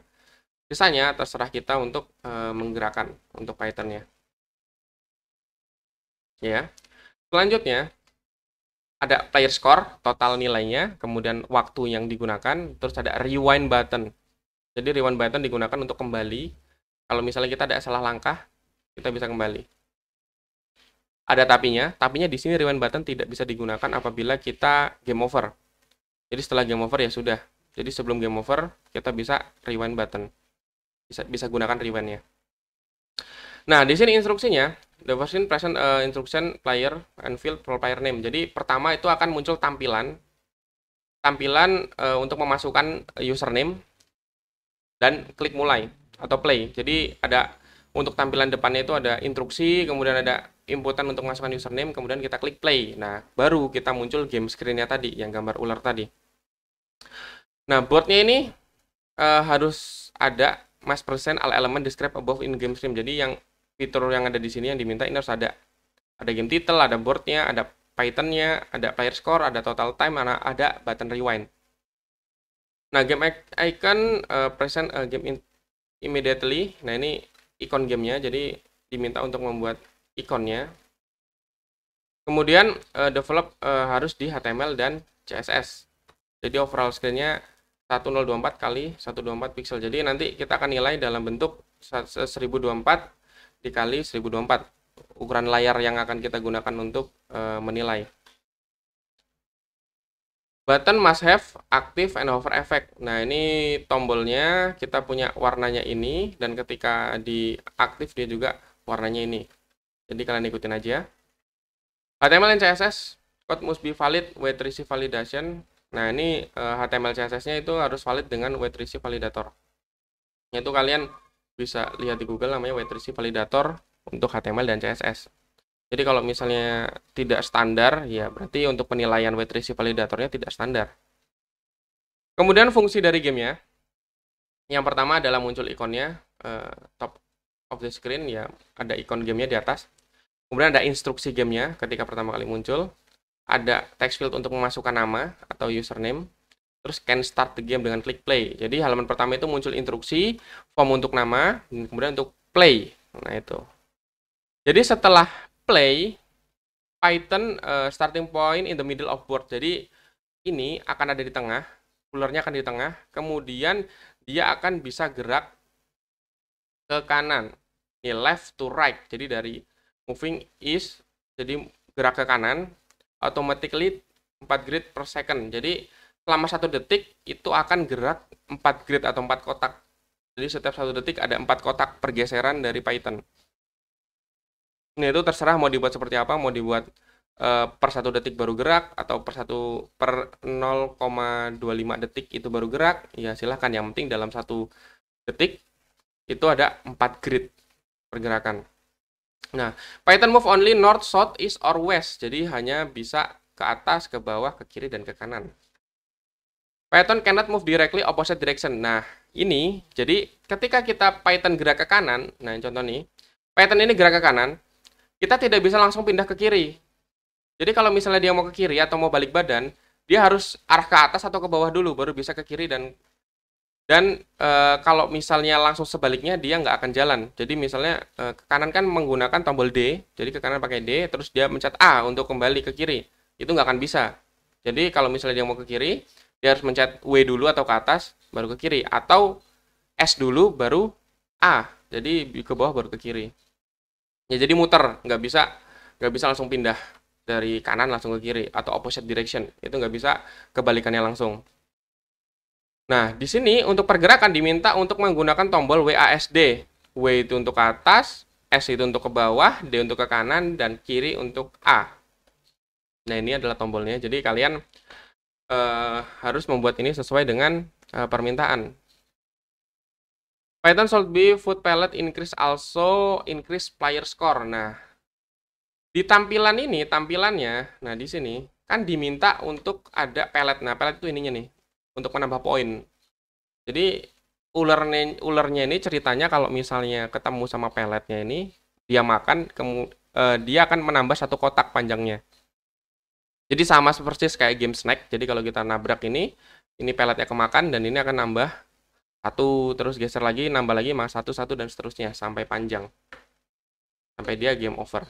Sisanya terserah kita untuk menggerakkan untuk Python-nya. Ya. Selanjutnya ada player score, total nilainya, kemudian waktu yang digunakan, terus ada rewind button. Jadi rewind button digunakan untuk kembali. Kalau misalnya kita ada salah langkah, kita bisa kembali. Ada tapinya di sini rewind button tidak bisa digunakan apabila kita game over. Jadi setelah game over ya sudah. Jadi sebelum game over, kita bisa rewind button. Bisa gunakan rewind-nya. Nah, di sini instruksinya, the version present instruction player and field player name. Jadi pertama itu akan muncul tampilan untuk memasukkan username dan klik mulai atau play. Jadi ada untuk tampilan depannya itu ada instruksi, kemudian ada inputan untuk masukkan username, kemudian kita klik play. Nah, baru kita muncul game screen-nya tadi yang gambar ular tadi. Nah, boardnya ini harus ada mass present all element described above in game stream. Jadi yang fitur yang ada di sini yang diminta ini harus ada game title, ada boardnya, ada Python-nya, ada player score, ada total time, ada button rewind. Nah, game icon present game immediately. Nah, ini ikon gamenya, jadi diminta untuk membuat ikonnya. Kemudian develop harus di HTML dan CSS. Jadi overall screen-nya 1024 kali 124 pixel. Jadi nanti kita akan nilai dalam bentuk 1024 dikali 1024, ukuran layar yang akan kita gunakan untuk menilai. Button must have active and hover effect. Nah, ini tombolnya kita punya warnanya ini, dan ketika diaktif dia juga warnanya ini. Jadi kalian ikutin aja. HTML dan CSS code must be valid with receive validation. Nah, ini HTML CSS-nya itu harus valid dengan with receive validator. Itu kalian bisa lihat di Google, namanya with receive validator untuk HTML dan CSS. Jadi kalau misalnya tidak standar, ya berarti untuk penilaian with receive validatornya tidak standar. Kemudian fungsi dari gamenya, yang pertama adalah muncul ikonnya top of the screen, ya ada ikon gamenya di atas. Kemudian ada instruksi gamenya ketika pertama kali muncul. Ada text field untuk memasukkan nama atau username. Terus can start the game dengan klik play. Jadi halaman pertama itu muncul instruksi, form untuk nama, dan kemudian untuk play. Nah itu. Jadi setelah play, Python starting point in the middle of board. Jadi ini akan ada di tengah, rulernya akan di tengah, kemudian dia akan bisa gerak ke kanan. Ini left to right. Jadi dari moving is, jadi gerak ke kanan, automatically 4 grid per second. Jadi selama 1 detik itu akan gerak 4 grid atau 4 kotak. Jadi setiap 1 detik ada 4 kotak pergeseran dari Python. Ini itu terserah mau dibuat seperti apa, mau dibuat per 1 detik baru gerak atau per 0,25 detik itu baru gerak. Ya silahkan, yang penting dalam 1 detik itu ada 4 grid pergerakan. Nah, Python move only north, south, east, or west. Jadi hanya bisa ke atas, ke bawah, ke kiri, dan ke kanan. Python cannot move directly opposite direction. Nah, ini, jadi ketika kita Python gerak ke kanan, nah contoh nih, Python ini gerak ke kanan, kita tidak bisa langsung pindah ke kiri. Jadi kalau misalnya dia mau ke kiri atau mau balik badan, dia harus arah ke atas atau ke bawah dulu, baru bisa ke kiri dan kalau misalnya langsung sebaliknya dia nggak akan jalan. Jadi misalnya ke kanan kan menggunakan tombol D, jadi ke kanan pakai D, terus dia mencet A untuk kembali ke kiri. Itu nggak akan bisa. Jadi kalau misalnya dia mau ke kiri, dia harus mencet W dulu atau ke atas, baru ke kiri. Atau S dulu, baru A. Jadi ke bawah baru ke kiri. Ya jadi muter, nggak bisa langsung pindah dari kanan langsung ke kiri atau opposite direction. Itu nggak bisa kebalikannya langsung. Nah, di sini untuk pergerakan diminta untuk menggunakan tombol WASD. W itu untuk ke atas, S itu untuk ke bawah, D untuk ke kanan, dan kiri untuk A. Nah, ini adalah tombolnya. Jadi kalian harus membuat ini sesuai dengan permintaan. Python should be food palette increase also increase player score. Nah, di tampilan ini, tampilannya, nah di sini kan diminta untuk ada palette. Nah, palette itu ininya nih, untuk menambah poin. Jadi ulernya ini ceritanya kalau misalnya ketemu sama peletnya ini, dia makan, dia akan menambah 1 kotak panjangnya. Jadi sama seperti kayak game snack. Jadi kalau kita nabrak ini peletnya kemakan dan ini akan nambah 1, terus geser lagi, nambah lagi, mas 1, 1, dan seterusnya sampai panjang. Sampai dia game over.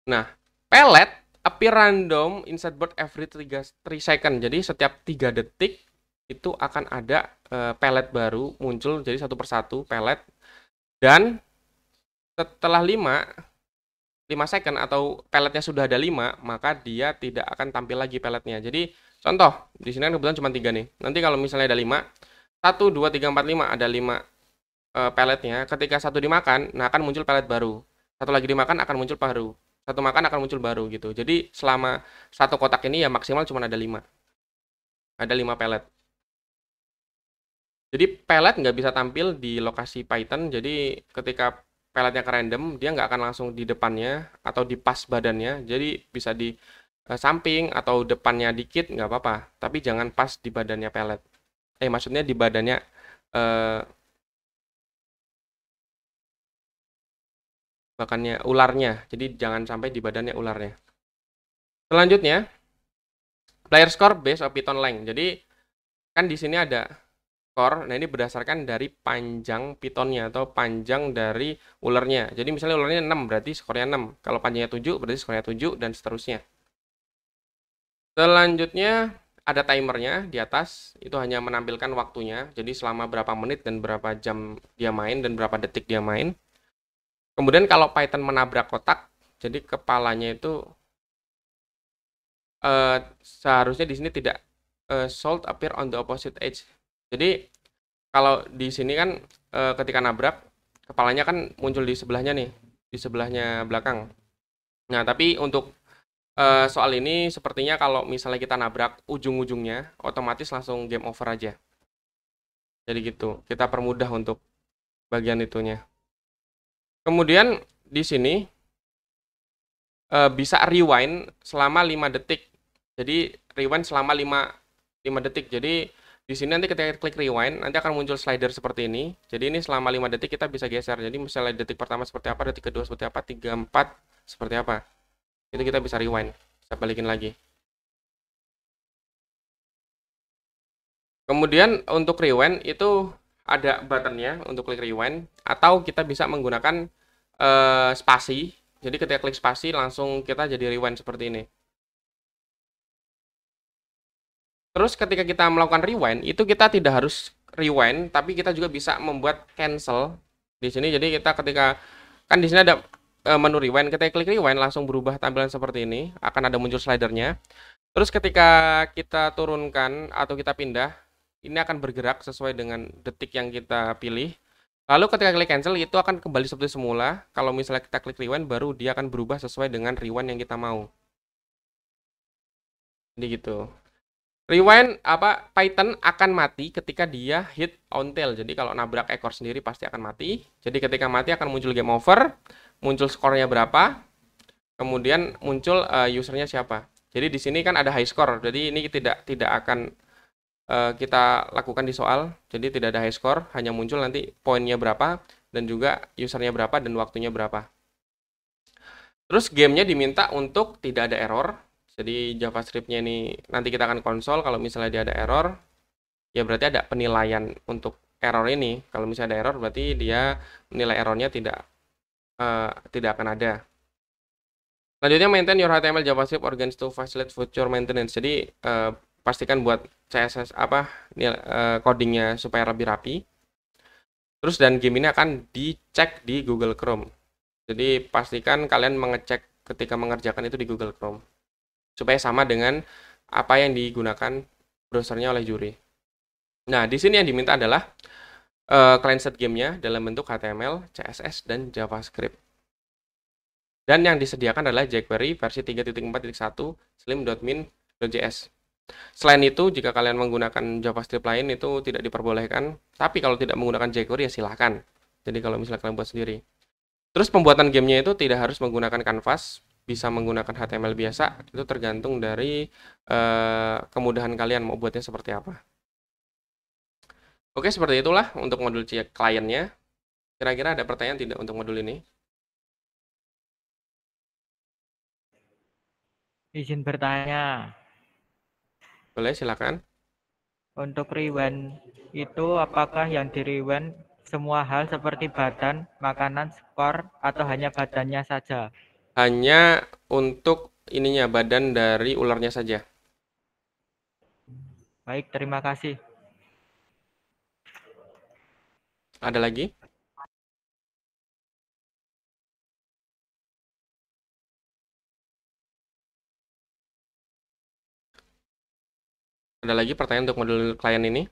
Nah, pellet appear random inside board every 3 second. Jadi setiap 3 detik itu akan ada pellet baru muncul, jadi 1 persatu pellet. Dan setelah 5 second atau pelletnya sudah ada 5, maka dia tidak akan tampil lagi pelletnya. Jadi contoh, di sini kan kebetulan cuma 3 nih. Nanti kalau misalnya ada 5, 1, 2, 3, 4, 5, ada 5 pelletnya. Ketika 1 dimakan, nah akan muncul pellet baru. 1 lagi dimakan akan muncul baru. 1 makan akan muncul baru gitu. Jadi selama 1 kotak ini ya maksimal cuma ada 5. Ada 5 pellet. Jadi pellet nggak bisa tampil di lokasi Python. Jadi ketika pelletnya ke random, dia nggak akan langsung di depannya atau di pas badannya. Jadi bisa di samping atau depannya dikit nggak apa-apa. Tapi jangan pas di badannya pellet. Maksudnya di badannya bahkannya ularnya. Jadi jangan sampai di badannya ularnya. Selanjutnya, player score based on Python length. Jadi kan di sini ada skor. Nah, ini berdasarkan dari panjang Pythonnya atau panjang dari ulernya. Jadi misalnya ulernya 6 berarti skornya 6. Kalau panjangnya 7 berarti skornya 7 dan seterusnya. Selanjutnya ada timernya di atas. Itu hanya menampilkan waktunya. Jadi selama berapa menit dan berapa jam dia main dan berapa detik dia main. Kemudian kalau Python menabrak kotak, jadi kepalanya itu seharusnya di sini tidak should appear on the opposite edge. Jadi kalau di sini kan ketika nabrak, kepalanya kan muncul di sebelahnya nih, di sebelahnya belakang. Nah, tapi untuk soal ini sepertinya kalau misalnya kita nabrak ujung-ujungnya, otomatis langsung game over aja. Jadi gitu, kita permudah untuk bagian itunya. Kemudian di sini bisa rewind selama 5 detik. Jadi rewind selama 5 detik. Jadi Di sini nanti ketika klik rewind, nanti akan muncul slider seperti ini. Jadi ini selama 5 detik kita bisa geser. Jadi misalnya detik pertama seperti apa, detik kedua seperti apa, 3, 4 seperti apa. Itu kita bisa rewind. Bisa balikin lagi. Kemudian untuk rewind itu ada buttonnya untuk klik rewind. Atau kita bisa menggunakan spasi. Jadi ketika klik spasi langsung kita jadi rewind seperti ini. Terus ketika kita melakukan rewind, itu kita tidak harus rewind, tapi kita juga bisa membuat cancel di sini. Jadi kita ketika kan di sini ada menu rewind, ketika klik rewind langsung berubah tampilan seperti ini, akan ada muncul slidernya. Terus ketika kita turunkan atau kita pindah, ini akan bergerak sesuai dengan detik yang kita pilih. Lalu ketika klik cancel itu akan kembali seperti semula. Kalau misalnya kita klik rewind, baru dia akan berubah sesuai dengan rewind yang kita mau. Jadi gitu. Rewind Python akan mati ketika dia hit on tail. Jadi kalau nabrak ekor sendiri pasti akan mati. Jadi ketika mati akan muncul game over, muncul skornya berapa, kemudian muncul usernya siapa. Jadi di sini kan ada high score. Jadi ini tidak akan kita lakukan di soal. Jadi tidak ada high score, hanya muncul nanti poinnya berapa dan juga usernya berapa dan waktunya berapa. Terus gamenya diminta untuk tidak ada error. Jadi JavaScript-nya ini nanti kita akan konsol kalau misalnya dia ada error, ya berarti ada penilaian untuk error ini. Kalau misalnya ada error berarti dia menilai errornya tidak akan ada. Selanjutnya maintain your HTML JavaScript organs to facilitate future maintenance. Jadi pastikan buat CSS codingnya supaya lebih rapi. Terus dan game ini akan dicek di Google Chrome. Jadi pastikan kalian mengecek ketika mengerjakan itu di Google Chrome, supaya sama dengan apa yang digunakan browsernya oleh juri. Nah, di sini yang diminta adalah client-side gamenya dalam bentuk HTML, CSS, dan JavaScript. Dan yang disediakan adalah jQuery versi 3.4.1 slim.min.js. Selain itu, jika kalian menggunakan JavaScript lain itu tidak diperbolehkan. Tapi kalau tidak menggunakan jQuery ya silahkan. Jadi kalau misalnya kalian buat sendiri. Terus pembuatan gamenya itu tidak harus menggunakan Canvas. Bisa menggunakan HTML biasa, itu tergantung dari kemudahan kalian mau buatnya seperti apa. Oke, seperti itulah untuk modul kliennya. Kira-kira ada pertanyaan tidak untuk modul ini? Izin bertanya. Boleh, silakan. Untuk rewind itu apakah yang di rewind semua hal seperti badan, makanan, skor, atau hanya badannya saja? Hanya untuk ininya, badan dari ularnya saja. Baik, terima kasih. Ada lagi? Ada lagi pertanyaan untuk modul klien ini?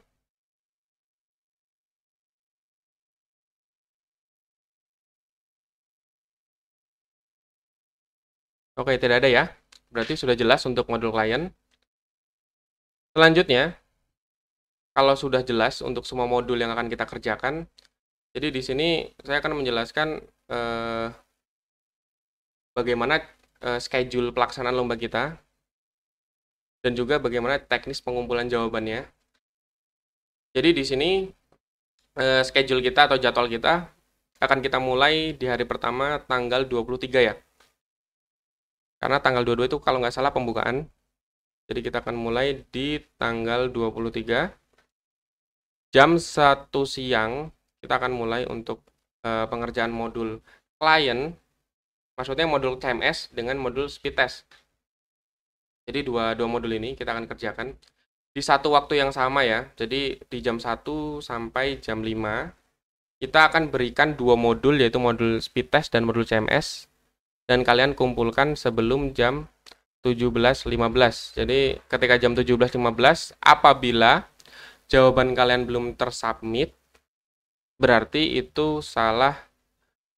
Oke, tidak ada ya. Berarti sudah jelas untuk modul klien. Selanjutnya, kalau sudah jelas untuk semua modul yang akan kita kerjakan, jadi di sini saya akan menjelaskan bagaimana schedule pelaksanaan lomba kita, dan juga bagaimana teknis pengumpulan jawabannya. Jadi di sini schedule kita atau jadwal kita akan kita mulai di hari pertama tanggal 23 ya. Karena tanggal 22 itu kalau nggak salah pembukaan. Jadi kita akan mulai di tanggal 23. Jam 1 siang kita akan mulai untuk pengerjaan modul klien. Maksudnya modul CMS dengan modul speed test. Jadi dua modul ini kita akan kerjakan di satu waktu yang sama ya. Jadi di jam 1 sampai jam 5 kita akan berikan dua modul, yaitu modul speed test dan modul CMS. Dan kalian kumpulkan sebelum jam 17.15. Jadi ketika jam 17.15 apabila jawaban kalian belum tersubmit, berarti itu salah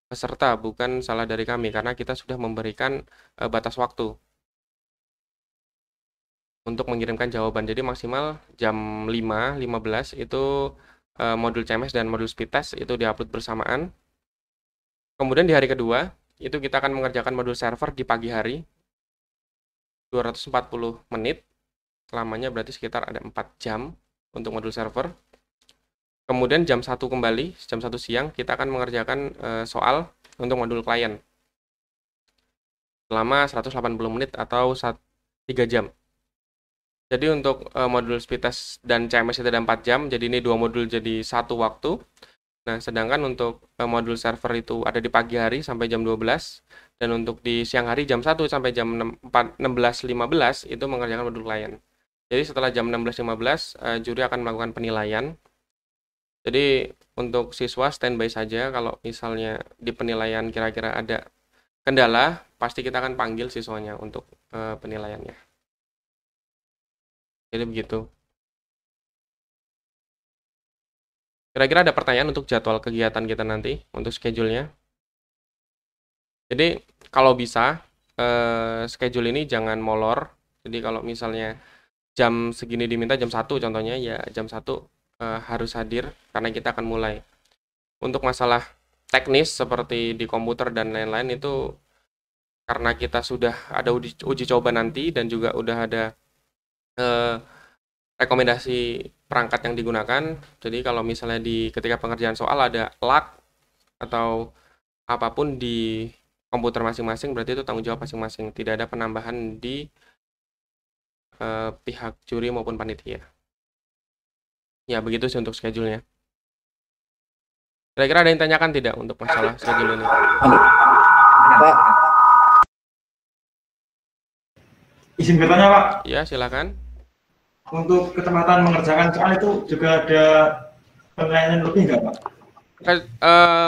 peserta, bukan salah dari kami, karena kita sudah memberikan batas waktu untuk mengirimkan jawaban. Jadi maksimal jam 5.15 itu modul CMS dan modul speed test itu diupload bersamaan. Kemudian di hari kedua itu kita akan mengerjakan modul server di pagi hari 240 menit, lamanya berarti sekitar ada 4 jam. untuk modul server. Kemudian jam 1 kembali, jam 1 siang, kita akan mengerjakan soal untuk modul klien. Selama 180 menit atau 3 jam. Jadi untuk modul speed test dan CMS itu ada 4 jam, jadi ini 2 modul jadi 1 waktu. Nah, sedangkan untuk modul server itu ada di pagi hari sampai jam 12, dan untuk di siang hari jam 1 sampai jam 16.15 itu mengerjakan modul klien. Jadi setelah jam 16.15, juri akan melakukan penilaian. Jadi untuk siswa standby saja, kalau misalnya di penilaian kira-kira ada kendala, pasti kita akan panggil siswanya untuk penilaiannya. Jadi begitu. Kira-kira ada pertanyaan untuk jadwal kegiatan kita nanti, untuk schedule-nya? Jadi kalau bisa, schedule ini jangan molor. Jadi kalau misalnya jam segini diminta jam 1 contohnya, ya jam 1 harus hadir karena kita akan mulai. Untuk masalah teknis seperti di komputer dan lain-lain itu karena kita sudah ada uji coba nanti dan juga udah ada rekomendasi perangkat yang digunakan. Jadi kalau misalnya ketika pengerjaan soal ada lag atau apapun di komputer masing-masing, berarti itu tanggung jawab masing-masing. Tidak ada penambahan di pihak juri maupun panitia. Ya, begitu sih untuk schedule-nya. Kira-kira ada yang tanyakan tidak untuk masalah schedule ini? Pak. Izin bertanya, Pak. Ya, silakan. Untuk kecepatan mengerjakan soal itu juga ada penilaian lebih nggak, Pak?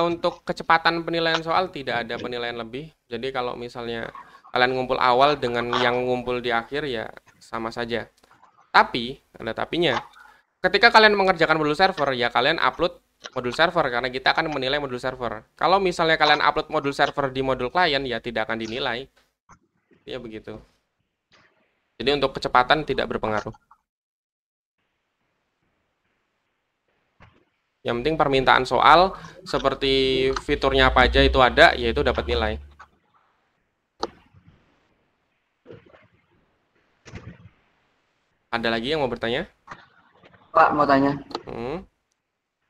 Untuk kecepatan penilaian soal tidak ada penilaian lebih. Jadi kalau misalnya kalian ngumpul awal dengan yang ngumpul di akhir ya sama saja. Tapi, ada tapinya. Ketika kalian mengerjakan modul server, ya kalian upload modul server karena kita akan menilai modul server. Kalau misalnya kalian upload modul server di modul klien, ya tidak akan dinilai. Ya begitu. Jadi untuk kecepatan tidak berpengaruh. Yang penting permintaan soal seperti fiturnya apa aja itu ada, yaitu dapat nilai. Ada lagi yang mau bertanya? Pak, mau tanya.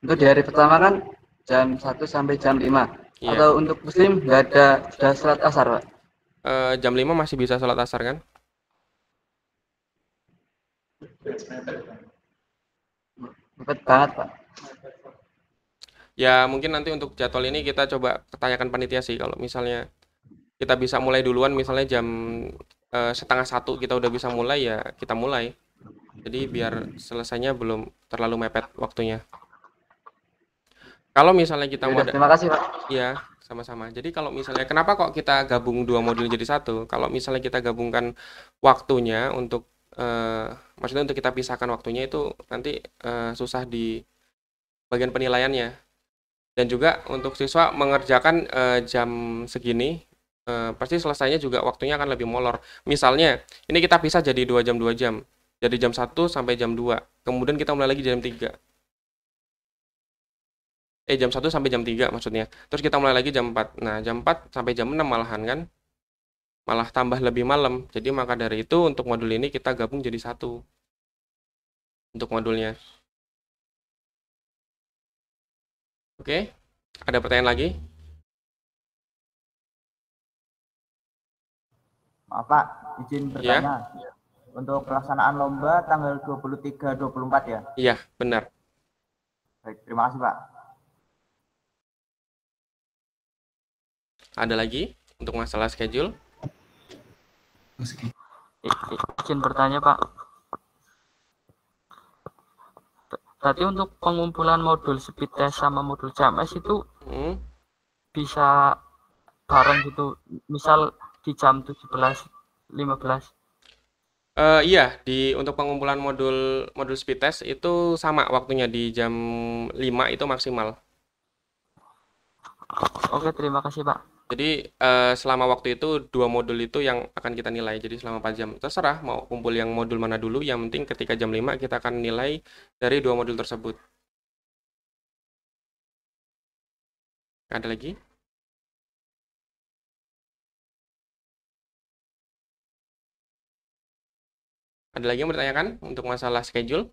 Untuk di hari pertama kan jam 1 sampai jam 5. Iya. Atau untuk muslim nggak ada sudah sholat asar, Pak? Jam 5 masih bisa sholat asar kan? Mepet banget, Pak. Ya mungkin nanti untuk jadwal ini kita coba tanyakan panitia sih. Kalau misalnya kita bisa mulai duluan, misalnya jam 12:30 kita udah bisa mulai, ya kita mulai. Jadi biar selesainya belum terlalu mepet waktunya. Kalau misalnya kita mau... Terima kasih, Pak. Iya, sama-sama. Jadi kalau misalnya, kenapa kok kita gabung 2 modul jadi 1? Kalau misalnya kita gabungkan waktunya untuk, maksudnya untuk kita pisahkan waktunya itu nanti susah di bagian penilaiannya. Dan juga untuk siswa mengerjakan jam segini, pasti selesainya juga waktunya akan lebih molor. Misalnya, ini kita pisah jadi 2 jam 2 jam. Jadi jam 1 sampai jam 2. Kemudian kita mulai lagi jam 3. Jam 1 sampai jam 3 maksudnya. Terus kita mulai lagi jam 4. Nah, jam 4 sampai jam 6 malahan kan. Malah tambah lebih malam. Jadi maka dari itu untuk modul ini kita gabung jadi 1. Untuk modulnya. Oke. Ada pertanyaan lagi? Maaf Pak, izin bertanya. Ya. Untuk pelaksanaan lomba tanggal 23-24 ya? Iya, benar. Baik, terima kasih Pak. Ada lagi untuk masalah schedule? Izin bertanya Pak. Berarti untuk pengumpulan modul speed test sama modul CMS itu bisa bareng gitu, misal di jam 17.15. Iya, untuk pengumpulan modul speed test itu sama waktunya di jam 5 itu maksimal. Oke, terima kasih Pak. Jadi selama waktu itu 2 modul itu yang akan kita nilai. Jadi selama 4 jam. Terserah mau kumpul yang modul mana dulu, yang penting ketika jam 5 kita akan nilai dari 2 modul tersebut. Ada lagi? Ada lagi yang bertanyakan untuk masalah schedule?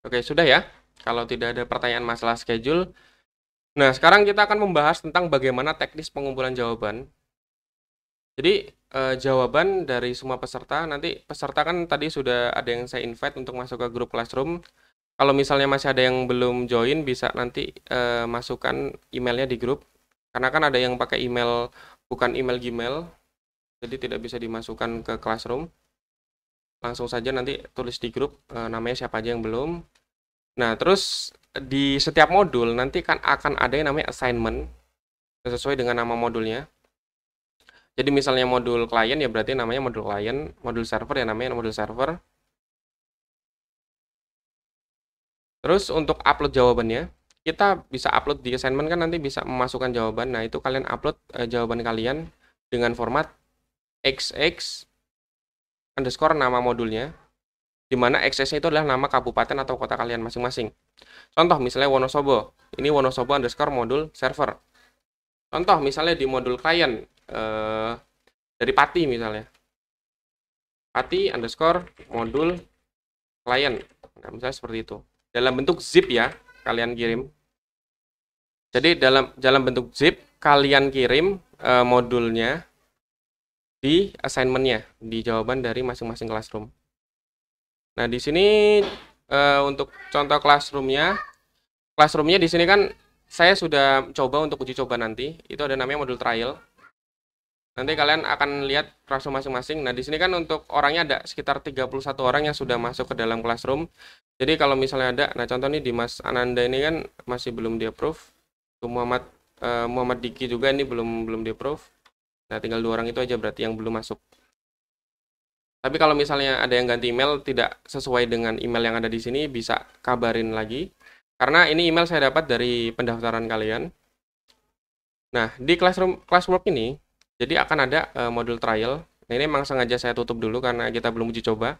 Oke, sudah ya. Kalau tidak ada pertanyaan masalah schedule. Nah, sekarang kita akan membahas tentang bagaimana teknis pengumpulan jawaban. Jadi, jawaban dari semua peserta, nanti peserta kan tadi sudah ada yang saya invite untuk masuk ke grup Classroom. Kalau misalnya masih ada yang belum join, bisa nanti masukkan emailnya di grup. Karena kan ada yang pakai email, bukan email Gmail, jadi tidak bisa dimasukkan ke Classroom. Langsung saja nanti tulis di grup namanya siapa aja yang belum. Nah, terus di setiap modul nanti kan akan ada yang namanya assignment sesuai dengan nama modulnya. Jadi misalnya modul klien ya berarti namanya modul klien, modul server ya namanya modul server. Terus untuk upload jawabannya, kita bisa upload di assignment kan nanti bisa memasukkan jawaban. Nah, itu kalian upload jawaban kalian dengan format XX underscore nama modulnya, di mana XX-nya itu adalah nama kabupaten atau kota kalian masing-masing. Contoh misalnya Wonosobo, ini Wonosobo underscore modul server. Contoh misalnya di modul klien, dari Pati misalnya. Pati underscore modul klien. Nah, misalnya seperti itu. Dalam bentuk zip ya, kalian kirim. Jadi dalam bentuk zip, kalian kirim modulnya di assignment-nya, di jawaban dari masing-masing classroom. Nah, di sini untuk contoh classroom-nya di sini kan saya sudah coba untuk uji coba nanti. Itu ada namanya modul trial. Nanti kalian akan lihat classroom masing-masing. Nah, di sini kan untuk orangnya ada sekitar 31 orang yang sudah masuk ke dalam classroom. Jadi kalau misalnya ada, nah contoh nih Dimas Ananda ini kan masih belum di-approve. Muhammad Diki juga ini belum di-approve. Nah, tinggal 2 orang itu aja berarti yang belum masuk. Tapi kalau misalnya ada yang ganti email tidak sesuai dengan email yang ada di sini, bisa kabarin lagi. Karena ini email saya dapat dari pendaftaran kalian. Nah, di classwork ini, jadi akan ada modul trial. Nah, ini memang sengaja saya tutup dulu karena kita belum uji coba.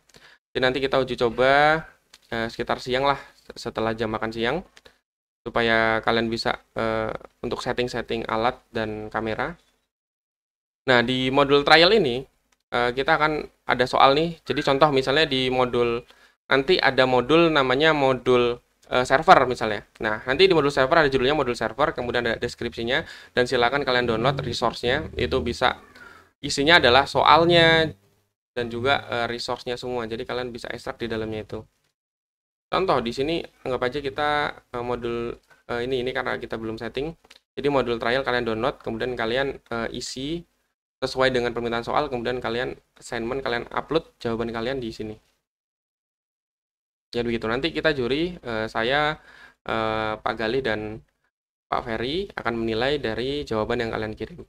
Jadi nanti kita uji coba sekitar siang lah, setelah jam makan siang. Supaya kalian bisa untuk setting-setting alat dan kamera. Nah, di modul trial ini, kita akan ada soal nih. Jadi contoh misalnya di modul, nanti ada modul namanya modul server misalnya. Nah, nanti di modul server ada judulnya modul server, kemudian ada deskripsinya, dan silakan kalian download resource-nya. Itu bisa, isinya adalah soalnya, dan juga resource-nya semua. Jadi kalian bisa ekstrak di dalamnya itu. Contoh, di sini anggap aja kita modul ini karena kita belum setting. Jadi modul trial kalian download, kemudian kalian isi sesuai dengan permintaan soal, kemudian kalian assignment, kalian upload jawaban kalian di sini. Jadi begitu, nanti kita juri, saya, Pak Gali dan Pak Ferry akan menilai dari jawaban yang kalian kirim.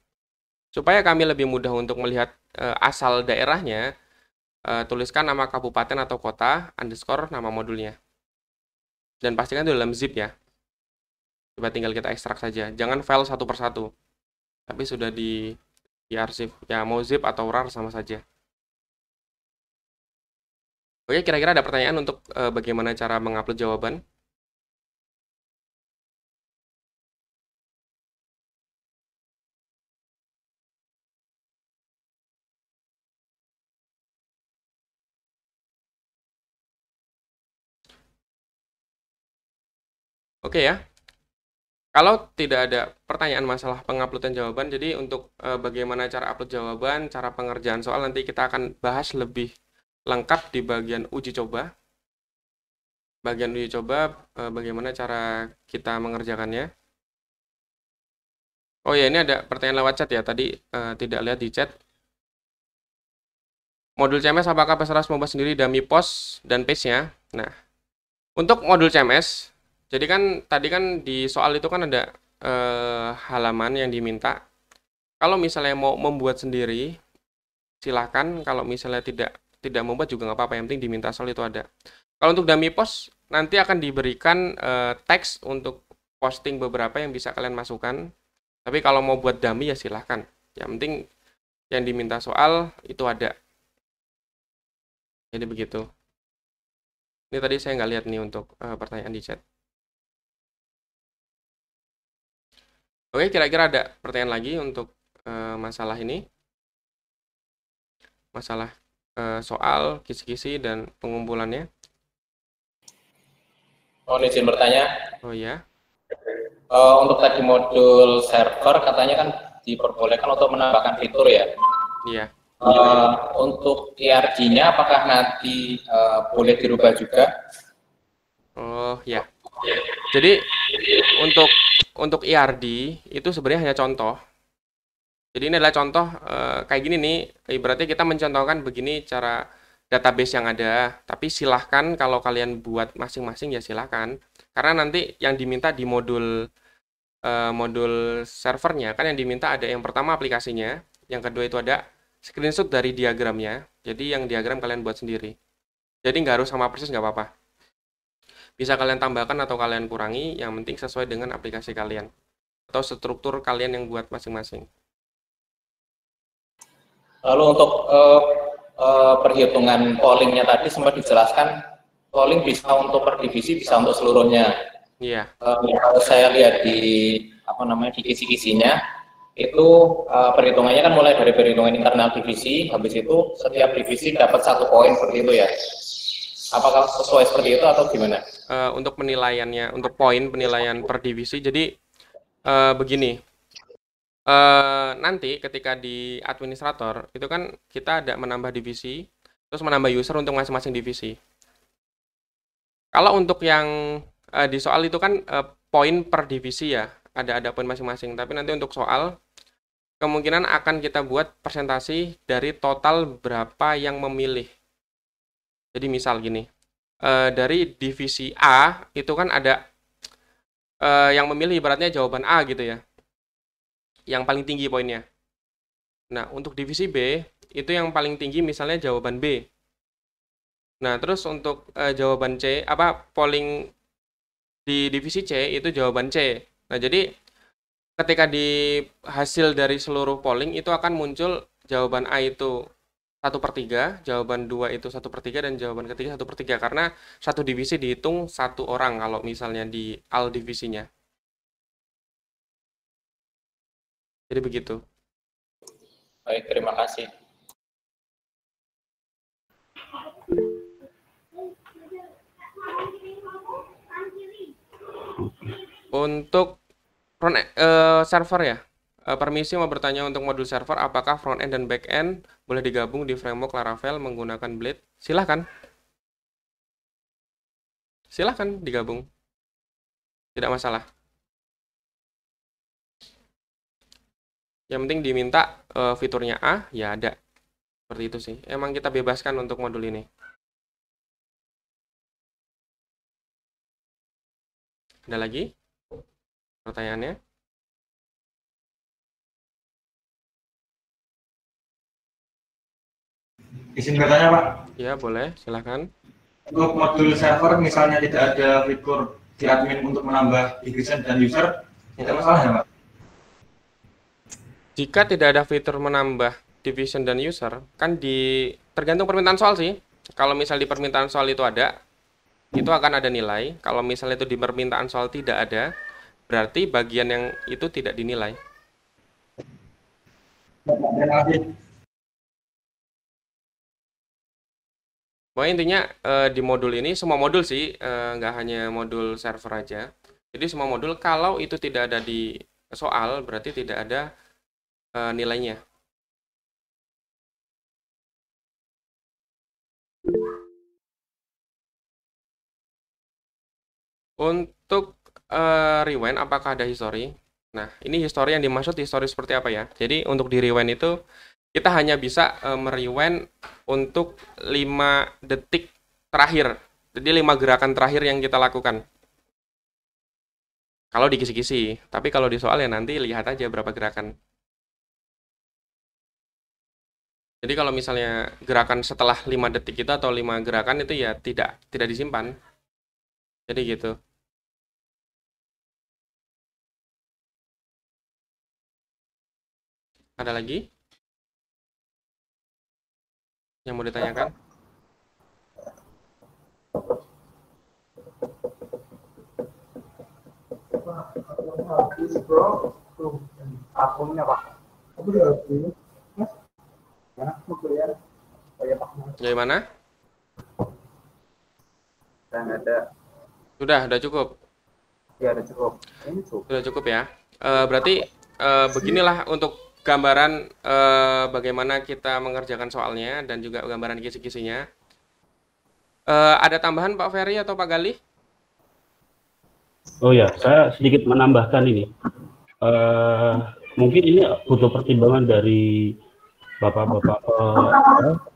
Supaya kami lebih mudah untuk melihat asal daerahnya, tuliskan nama kabupaten atau kota, underscore nama modulnya. Dan pastikan itu dalam zip ya. Coba tinggal kita ekstrak saja, jangan file satu persatu. Tapi sudah di arsip, ya mau zip atau RAR sama saja. Oke, kira-kira ada pertanyaan untuk bagaimana cara mengupload jawaban? Oke ya. Kalau tidak ada pertanyaan masalah penguploadan jawaban, jadi untuk bagaimana cara upload jawaban, cara pengerjaan soal nanti kita akan bahas lebih lengkap di bagian uji coba. Bagian uji coba, bagaimana cara kita mengerjakannya. Oh ya, ini ada pertanyaan lewat chat ya, tadi tidak lihat di chat. Modul CMS apakah peserta harus membuat sendiri dummy post dan page-nya? Nah, untuk modul CMS, jadi kan tadi kan di soal itu kan ada halaman yang diminta. Kalau misalnya mau membuat sendiri, silahkan. Kalau misalnya tidak membuat juga nggak apa-apa, yang penting diminta soal itu ada. Kalau untuk dummy post, nanti akan diberikan teks untuk posting beberapa yang bisa kalian masukkan. Tapi kalau mau buat dummy ya silahkan. Yang penting yang diminta soal itu ada. Jadi begitu. Ini tadi saya nggak lihat nih untuk pertanyaan di chat. Oke, kira-kira ada pertanyaan lagi untuk masalah ini? Masalah soal, kisi-kisi, dan pengumpulannya? Mohon izin bertanya. Oh ya. Untuk tadi modul server katanya kan diperbolehkan untuk menambahkan fitur ya. Iya. Untuk IRD-nya apakah nanti boleh dirubah juga? Oh ya. Jadi untuk IRD itu sebenarnya hanya contoh. Jadi ini adalah contoh kayak gini nih. Ibaratnya kita mencontohkan begini cara database yang ada. Tapi silahkan kalau kalian buat masing-masing ya silahkan. Karena nanti yang diminta di modul servernya kan yang diminta ada yang pertama aplikasinya, yang kedua itu ada screenshot dari diagramnya. Jadi yang diagram kalian buat sendiri. Jadi nggak harus sama persis, nggak apa-apa. Bisa kalian tambahkan atau kalian kurangi, yang penting sesuai dengan aplikasi kalian atau struktur kalian yang buat masing-masing. Lalu untuk perhitungan pollingnya tadi sempat dijelaskan, polling bisa untuk per divisi, bisa untuk seluruhnya. Iya. Kalau saya lihat di di kisi-kisinya itu perhitungannya kan mulai dari perhitungan internal divisi, habis itu setiap divisi dapat 1 poin seperti itu ya. Apakah sesuai seperti itu atau gimana? Untuk penilaiannya, untuk poin penilaian per divisi, jadi begini. Nanti ketika di administrator itu kan kita ada menambah divisi, terus menambah user untuk masing-masing divisi. Kalau untuk yang di soal itu kan poin per divisi ya, ada poin masing-masing. Tapi nanti untuk soal kemungkinan akan kita buat presentasi dari total berapa yang memilih. Jadi misal gini, dari divisi A itu kan ada yang memilih ibaratnya jawaban A gitu ya, yang paling tinggi poinnya. Nah, untuk divisi B, itu yang paling tinggi misalnya jawaban B. Nah, terus untuk jawaban C, polling di divisi C, itu jawaban C. Nah, jadi ketika di hasil dari seluruh polling, itu akan muncul jawaban A itu 1/3, jawaban 2 itu 1/3, dan jawaban ketiga 1/3. Karena satu divisi dihitung 1 orang kalau misalnya di AL divisinya. Jadi begitu. Baik, terima kasih. Untuk front server ya, permisi mau bertanya untuk modul server, apakah front end dan back end boleh digabung di framework Laravel menggunakan Blade? Silahkan. Silahkan digabung. Tidak masalah. Yang penting diminta fiturnya A, ya ada. Seperti itu sih. Emang kita bebaskan untuk modul ini. Ada lagi pertanyaannya? Izin bertanya, Pak. Ya, boleh. Silahkan. Untuk modul server, misalnya tidak ada fitur di admin untuk menambah division dan user, tidak masalah ya, Pak? Jika tidak ada fitur menambah division dan user, kan tergantung permintaan soal sih. Kalau misal di permintaan soal itu ada, itu akan ada nilai. Kalau misalnya itu di permintaan soal tidak ada, berarti bagian yang itu tidak dinilai. Pokoknya intinya di modul ini, semua modul sih, nggak hanya modul server aja. Jadi semua modul kalau itu tidak ada di soal, berarti tidak ada nilainya. Untuk rewind, apakah ada history? Nah, ini history yang dimaksud history seperti apa ya? Jadi untuk di rewind itu, kita hanya bisa merewind untuk 5 detik terakhir. Jadi 5 gerakan terakhir yang kita lakukan. Kalau di kisi-kisi. Tapi kalau di soal ya nanti lihat aja berapa gerakan. Jadi kalau misalnya gerakan setelah 5 detik itu atau 5 gerakan itu ya tidak disimpan. Jadi gitu. Ada lagi yang mau ditanyakan? Habis bro, tuh akunnya Pak. Aku udah habis. Mana mau bayar? Bayar Pak. Dari mana? Dan ada Sudah cukup. Ya, udah cukup. Ini cukup. Sudah cukup ya. Berarti beginilah untuk gambaran bagaimana kita mengerjakan soalnya dan juga gambaran kisi-kisinya. Ada tambahan Pak Ferry atau Pak Galih? Oh ya, saya sedikit menambahkan ini. Mungkin ini butuh pertimbangan dari bapak-bapak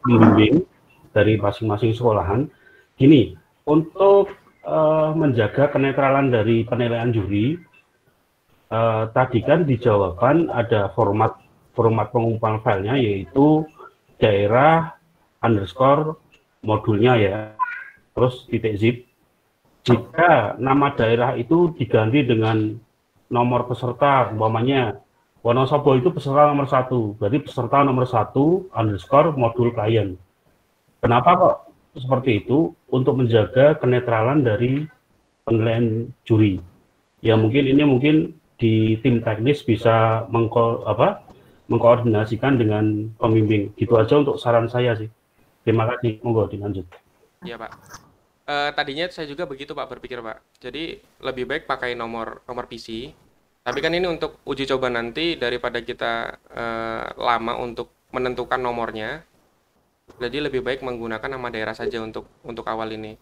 pembimbing dari masing-masing sekolahan. Gini, untuk menjaga kenetralan dari penilaian juri, tadi kan di jawaban ada format pengumpulan filenya, yaitu daerah underscore modulnya ya, terus titik zip. Jika nama daerah itu diganti dengan nomor peserta, umpamanya Wonosobo itu peserta nomor 1, berarti peserta nomor 1 underscore modul klien. Kenapa kok seperti itu? Untuk menjaga kenetralan dari penilaian juri. Ya mungkin di tim teknis bisa mengkoordinasikan dengan pembimbing. Gitu aja untuk saran saya sih. Terima kasih, monggo dilanjut. Iya Pak. Tadinya saya juga begitu Pak berpikir Pak. Jadi lebih baik pakai nomor PC. Tapi kan ini untuk uji coba nanti daripada kita lama untuk menentukan nomornya. Jadi lebih baik menggunakan nama daerah saja untuk awal ini.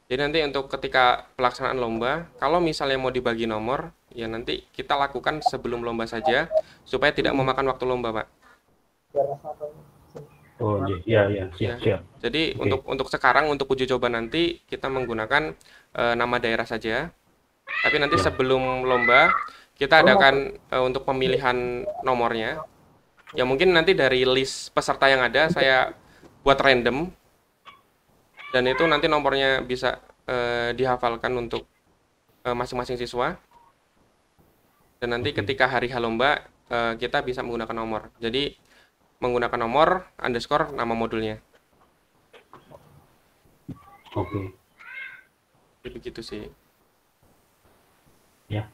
Jadi nanti untuk ketika pelaksanaan lomba, kalau misalnya mau dibagi nomor, ya nanti kita lakukan sebelum lomba saja supaya tidak memakan waktu lomba, Pak. Oh iya, siap. Jadi untuk sekarang untuk uji coba nanti kita menggunakan nama daerah saja. Tapi nanti sebelum lomba kita adakan untuk pemilihan nomornya. Ya mungkin nanti dari list peserta yang ada saya buat random. Dan itu nanti nomornya bisa dihafalkan untuk masing-masing siswa. Dan nanti ketika hari H lomba kita bisa menggunakan nomor. Jadi menggunakan nomor underscore nama modulnya. Oke. Begitu sih. Ya.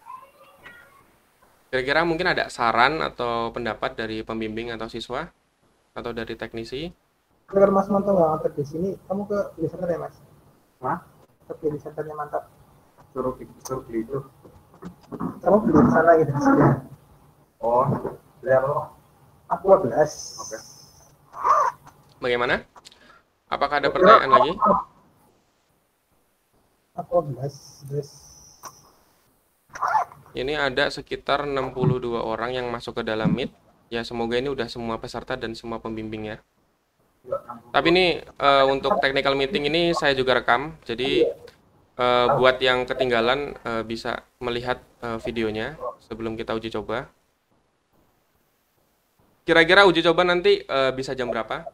Kira-kira mungkin ada saran atau pendapat dari pembimbing atau siswa atau dari teknisi? Agar Mas Manto nggak nganter di sini, kamu ke beli center ya Mas? Hah? Ke beli centernya mantap. Suruh beli itu. Kamu beli di sana gitu sini. Oh, beli apa? Aku 12. Oke. Bagaimana? Apakah ada pertanyaan lagi? Aku 12. Ini ada sekitar 62 orang yang masuk ke dalam Meet. Ya semoga ini udah semua peserta dan semua pembimbing ya. Tapi ini untuk technical meeting ini saya juga rekam. Jadi buat yang ketinggalan bisa melihat videonya sebelum kita uji coba. Kira-kira uji coba nanti bisa jam berapa?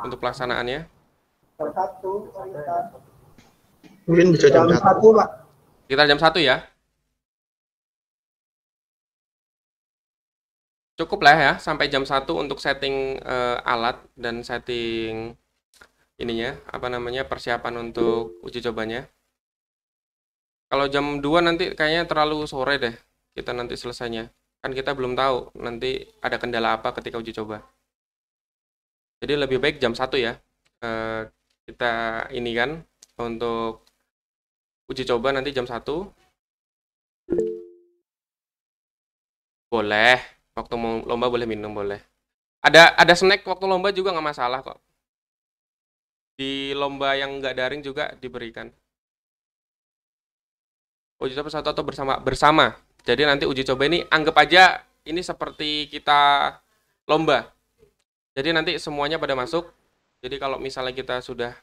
Untuk pelaksanaannya? Jam 1. Mungkin bisa jam 1, Pak. Kita jam 1 ya? Cukup lah ya, sampai jam 1 untuk setting alat dan setting ininya, persiapan untuk uji cobanya. Kalau jam 2 nanti kayaknya terlalu sore deh, kita nanti selesainya. Kan kita belum tahu nanti ada kendala apa ketika uji coba. Jadi lebih baik jam 1 ya. Kita ini kan untuk uji coba nanti jam 1. Boleh, waktu mau lomba boleh minum, boleh. Ada snack waktu lomba juga nggak masalah kok. Di lomba yang nggak daring juga diberikan. Uji coba satu atau bersama. Jadi nanti uji coba ini anggap aja ini seperti kita lomba. Jadi nanti semuanya pada masuk. Jadi kalau misalnya kita sudah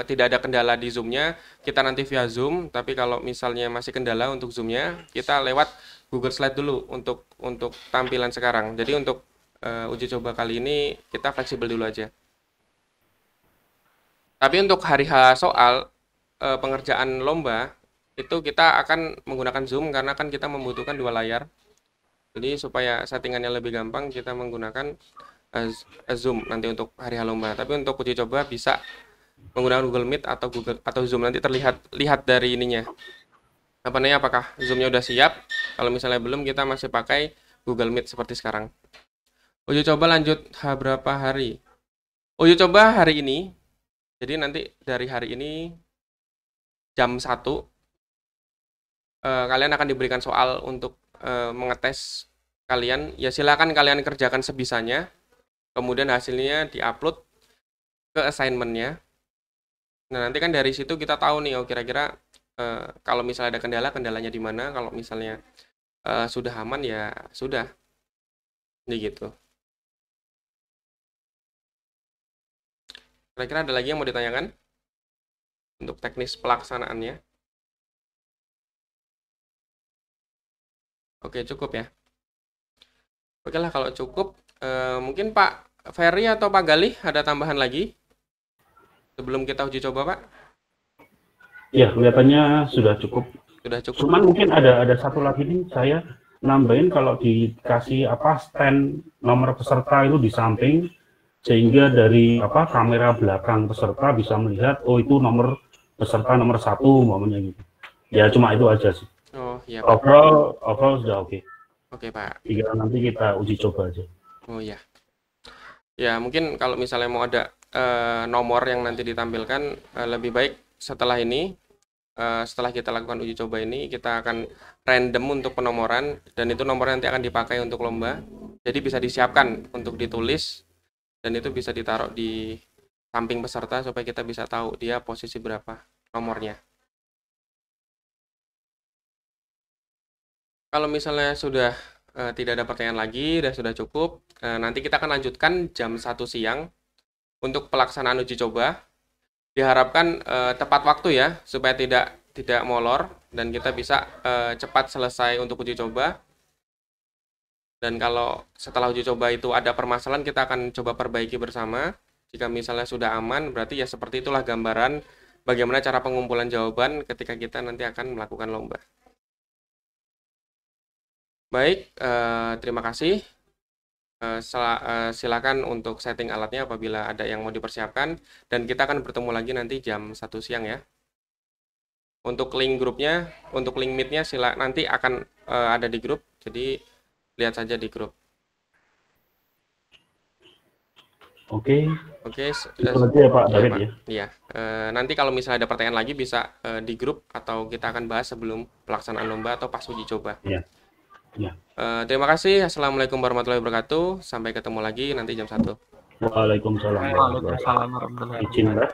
tidak ada kendala di Zoom-nya, kita nanti via Zoom. Tapi kalau misalnya masih kendala untuk Zoom-nya, kita lewat Google Slide dulu untuk tampilan sekarang. Jadi untuk uji coba kali ini kita fleksibel dulu aja. Tapi untuk hari H soal pengerjaan lomba itu kita akan menggunakan Zoom karena kan kita membutuhkan 2 layar. Jadi supaya settingannya lebih gampang kita menggunakan Zoom nanti untuk hari H lomba. Tapi untuk uji coba bisa menggunakan Google Meet atau Zoom, nanti lihat dari ininya. Apakah Zoom-nya udah siap? Kalau misalnya belum, kita masih pakai Google Meet seperti sekarang. Uji coba lanjut H berapa hari? Uji coba hari ini Jadi nanti dari hari ini jam 1 kalian akan diberikan soal untuk mengetes kalian. Ya silakan kalian kerjakan sebisanya. Kemudian hasilnya diupload ke assignment-nya. Nah, nanti kan dari situ kita tahu nih, oh kira-kira kalau misalnya ada kendala, kendalanya di mana. Kalau misalnya sudah aman, ya sudah. Ini gitu. Kira-kira ada lagi yang mau ditanyakan? Untuk teknis pelaksanaannya. Oke, cukup ya. Oke lah, kalau cukup, mungkin Pak Ferry atau Pak Galih ada tambahan lagi? Sebelum kita uji coba, Pak? Ya, kelihatannya sudah cukup. Sudah cukup. Cuman mungkin ada satu lagi nih, saya nambahin kalau dikasih stand nomor peserta itu di samping, sehingga dari kamera belakang peserta bisa melihat, oh itu nomor peserta nomor 1, umpamanya gitu. Ya cuma itu aja sih. Oh iya. Overall sudah oke. Oke Pak. Tinggal nanti kita uji coba aja. Oh iya. Ya mungkin kalau misalnya mau ada nomor yang nanti ditampilkan, lebih baik setelah ini, setelah kita lakukan uji coba ini, kita akan random untuk penomoran, dan itu nomor nanti akan dipakai untuk lomba. Jadi bisa disiapkan untuk ditulis, dan itu bisa ditaruh di samping peserta supaya kita bisa tahu dia posisi berapa nomornya. Kalau misalnya sudah tidak ada pertanyaan lagi dan sudah cukup, nanti kita akan lanjutkan jam 1 siang untuk pelaksanaan uji coba. Diharapkan tepat waktu ya, supaya tidak molor dan kita bisa cepat selesai untuk uji coba. Dan kalau setelah uji coba itu ada permasalahan, kita akan coba perbaiki bersama. Jika misalnya sudah aman, berarti ya seperti itulah gambaran bagaimana cara pengumpulan jawaban ketika kita nanti akan melakukan lomba. Baik, terima kasih. Silakan untuk setting alatnya apabila ada yang mau dipersiapkan, dan kita akan bertemu lagi nanti jam 1 siang ya. Untuk link grupnya, untuk link meetnya nanti akan ada di grup, jadi lihat saja di grup. Oke. Itu aja ya Pak David ya. Iya. Nanti kalau misalnya ada pertanyaan lagi bisa di grup, atau kita akan bahas sebelum pelaksanaan lomba atau pas uji coba. Iya. Ya. Terima kasih. Assalamualaikum warahmatullahi wabarakatuh. Sampai ketemu lagi nanti jam 1. Waalaikumsalam. Waalaikumsalam warahmatullahi wabarakatuh. Izin, Mbak.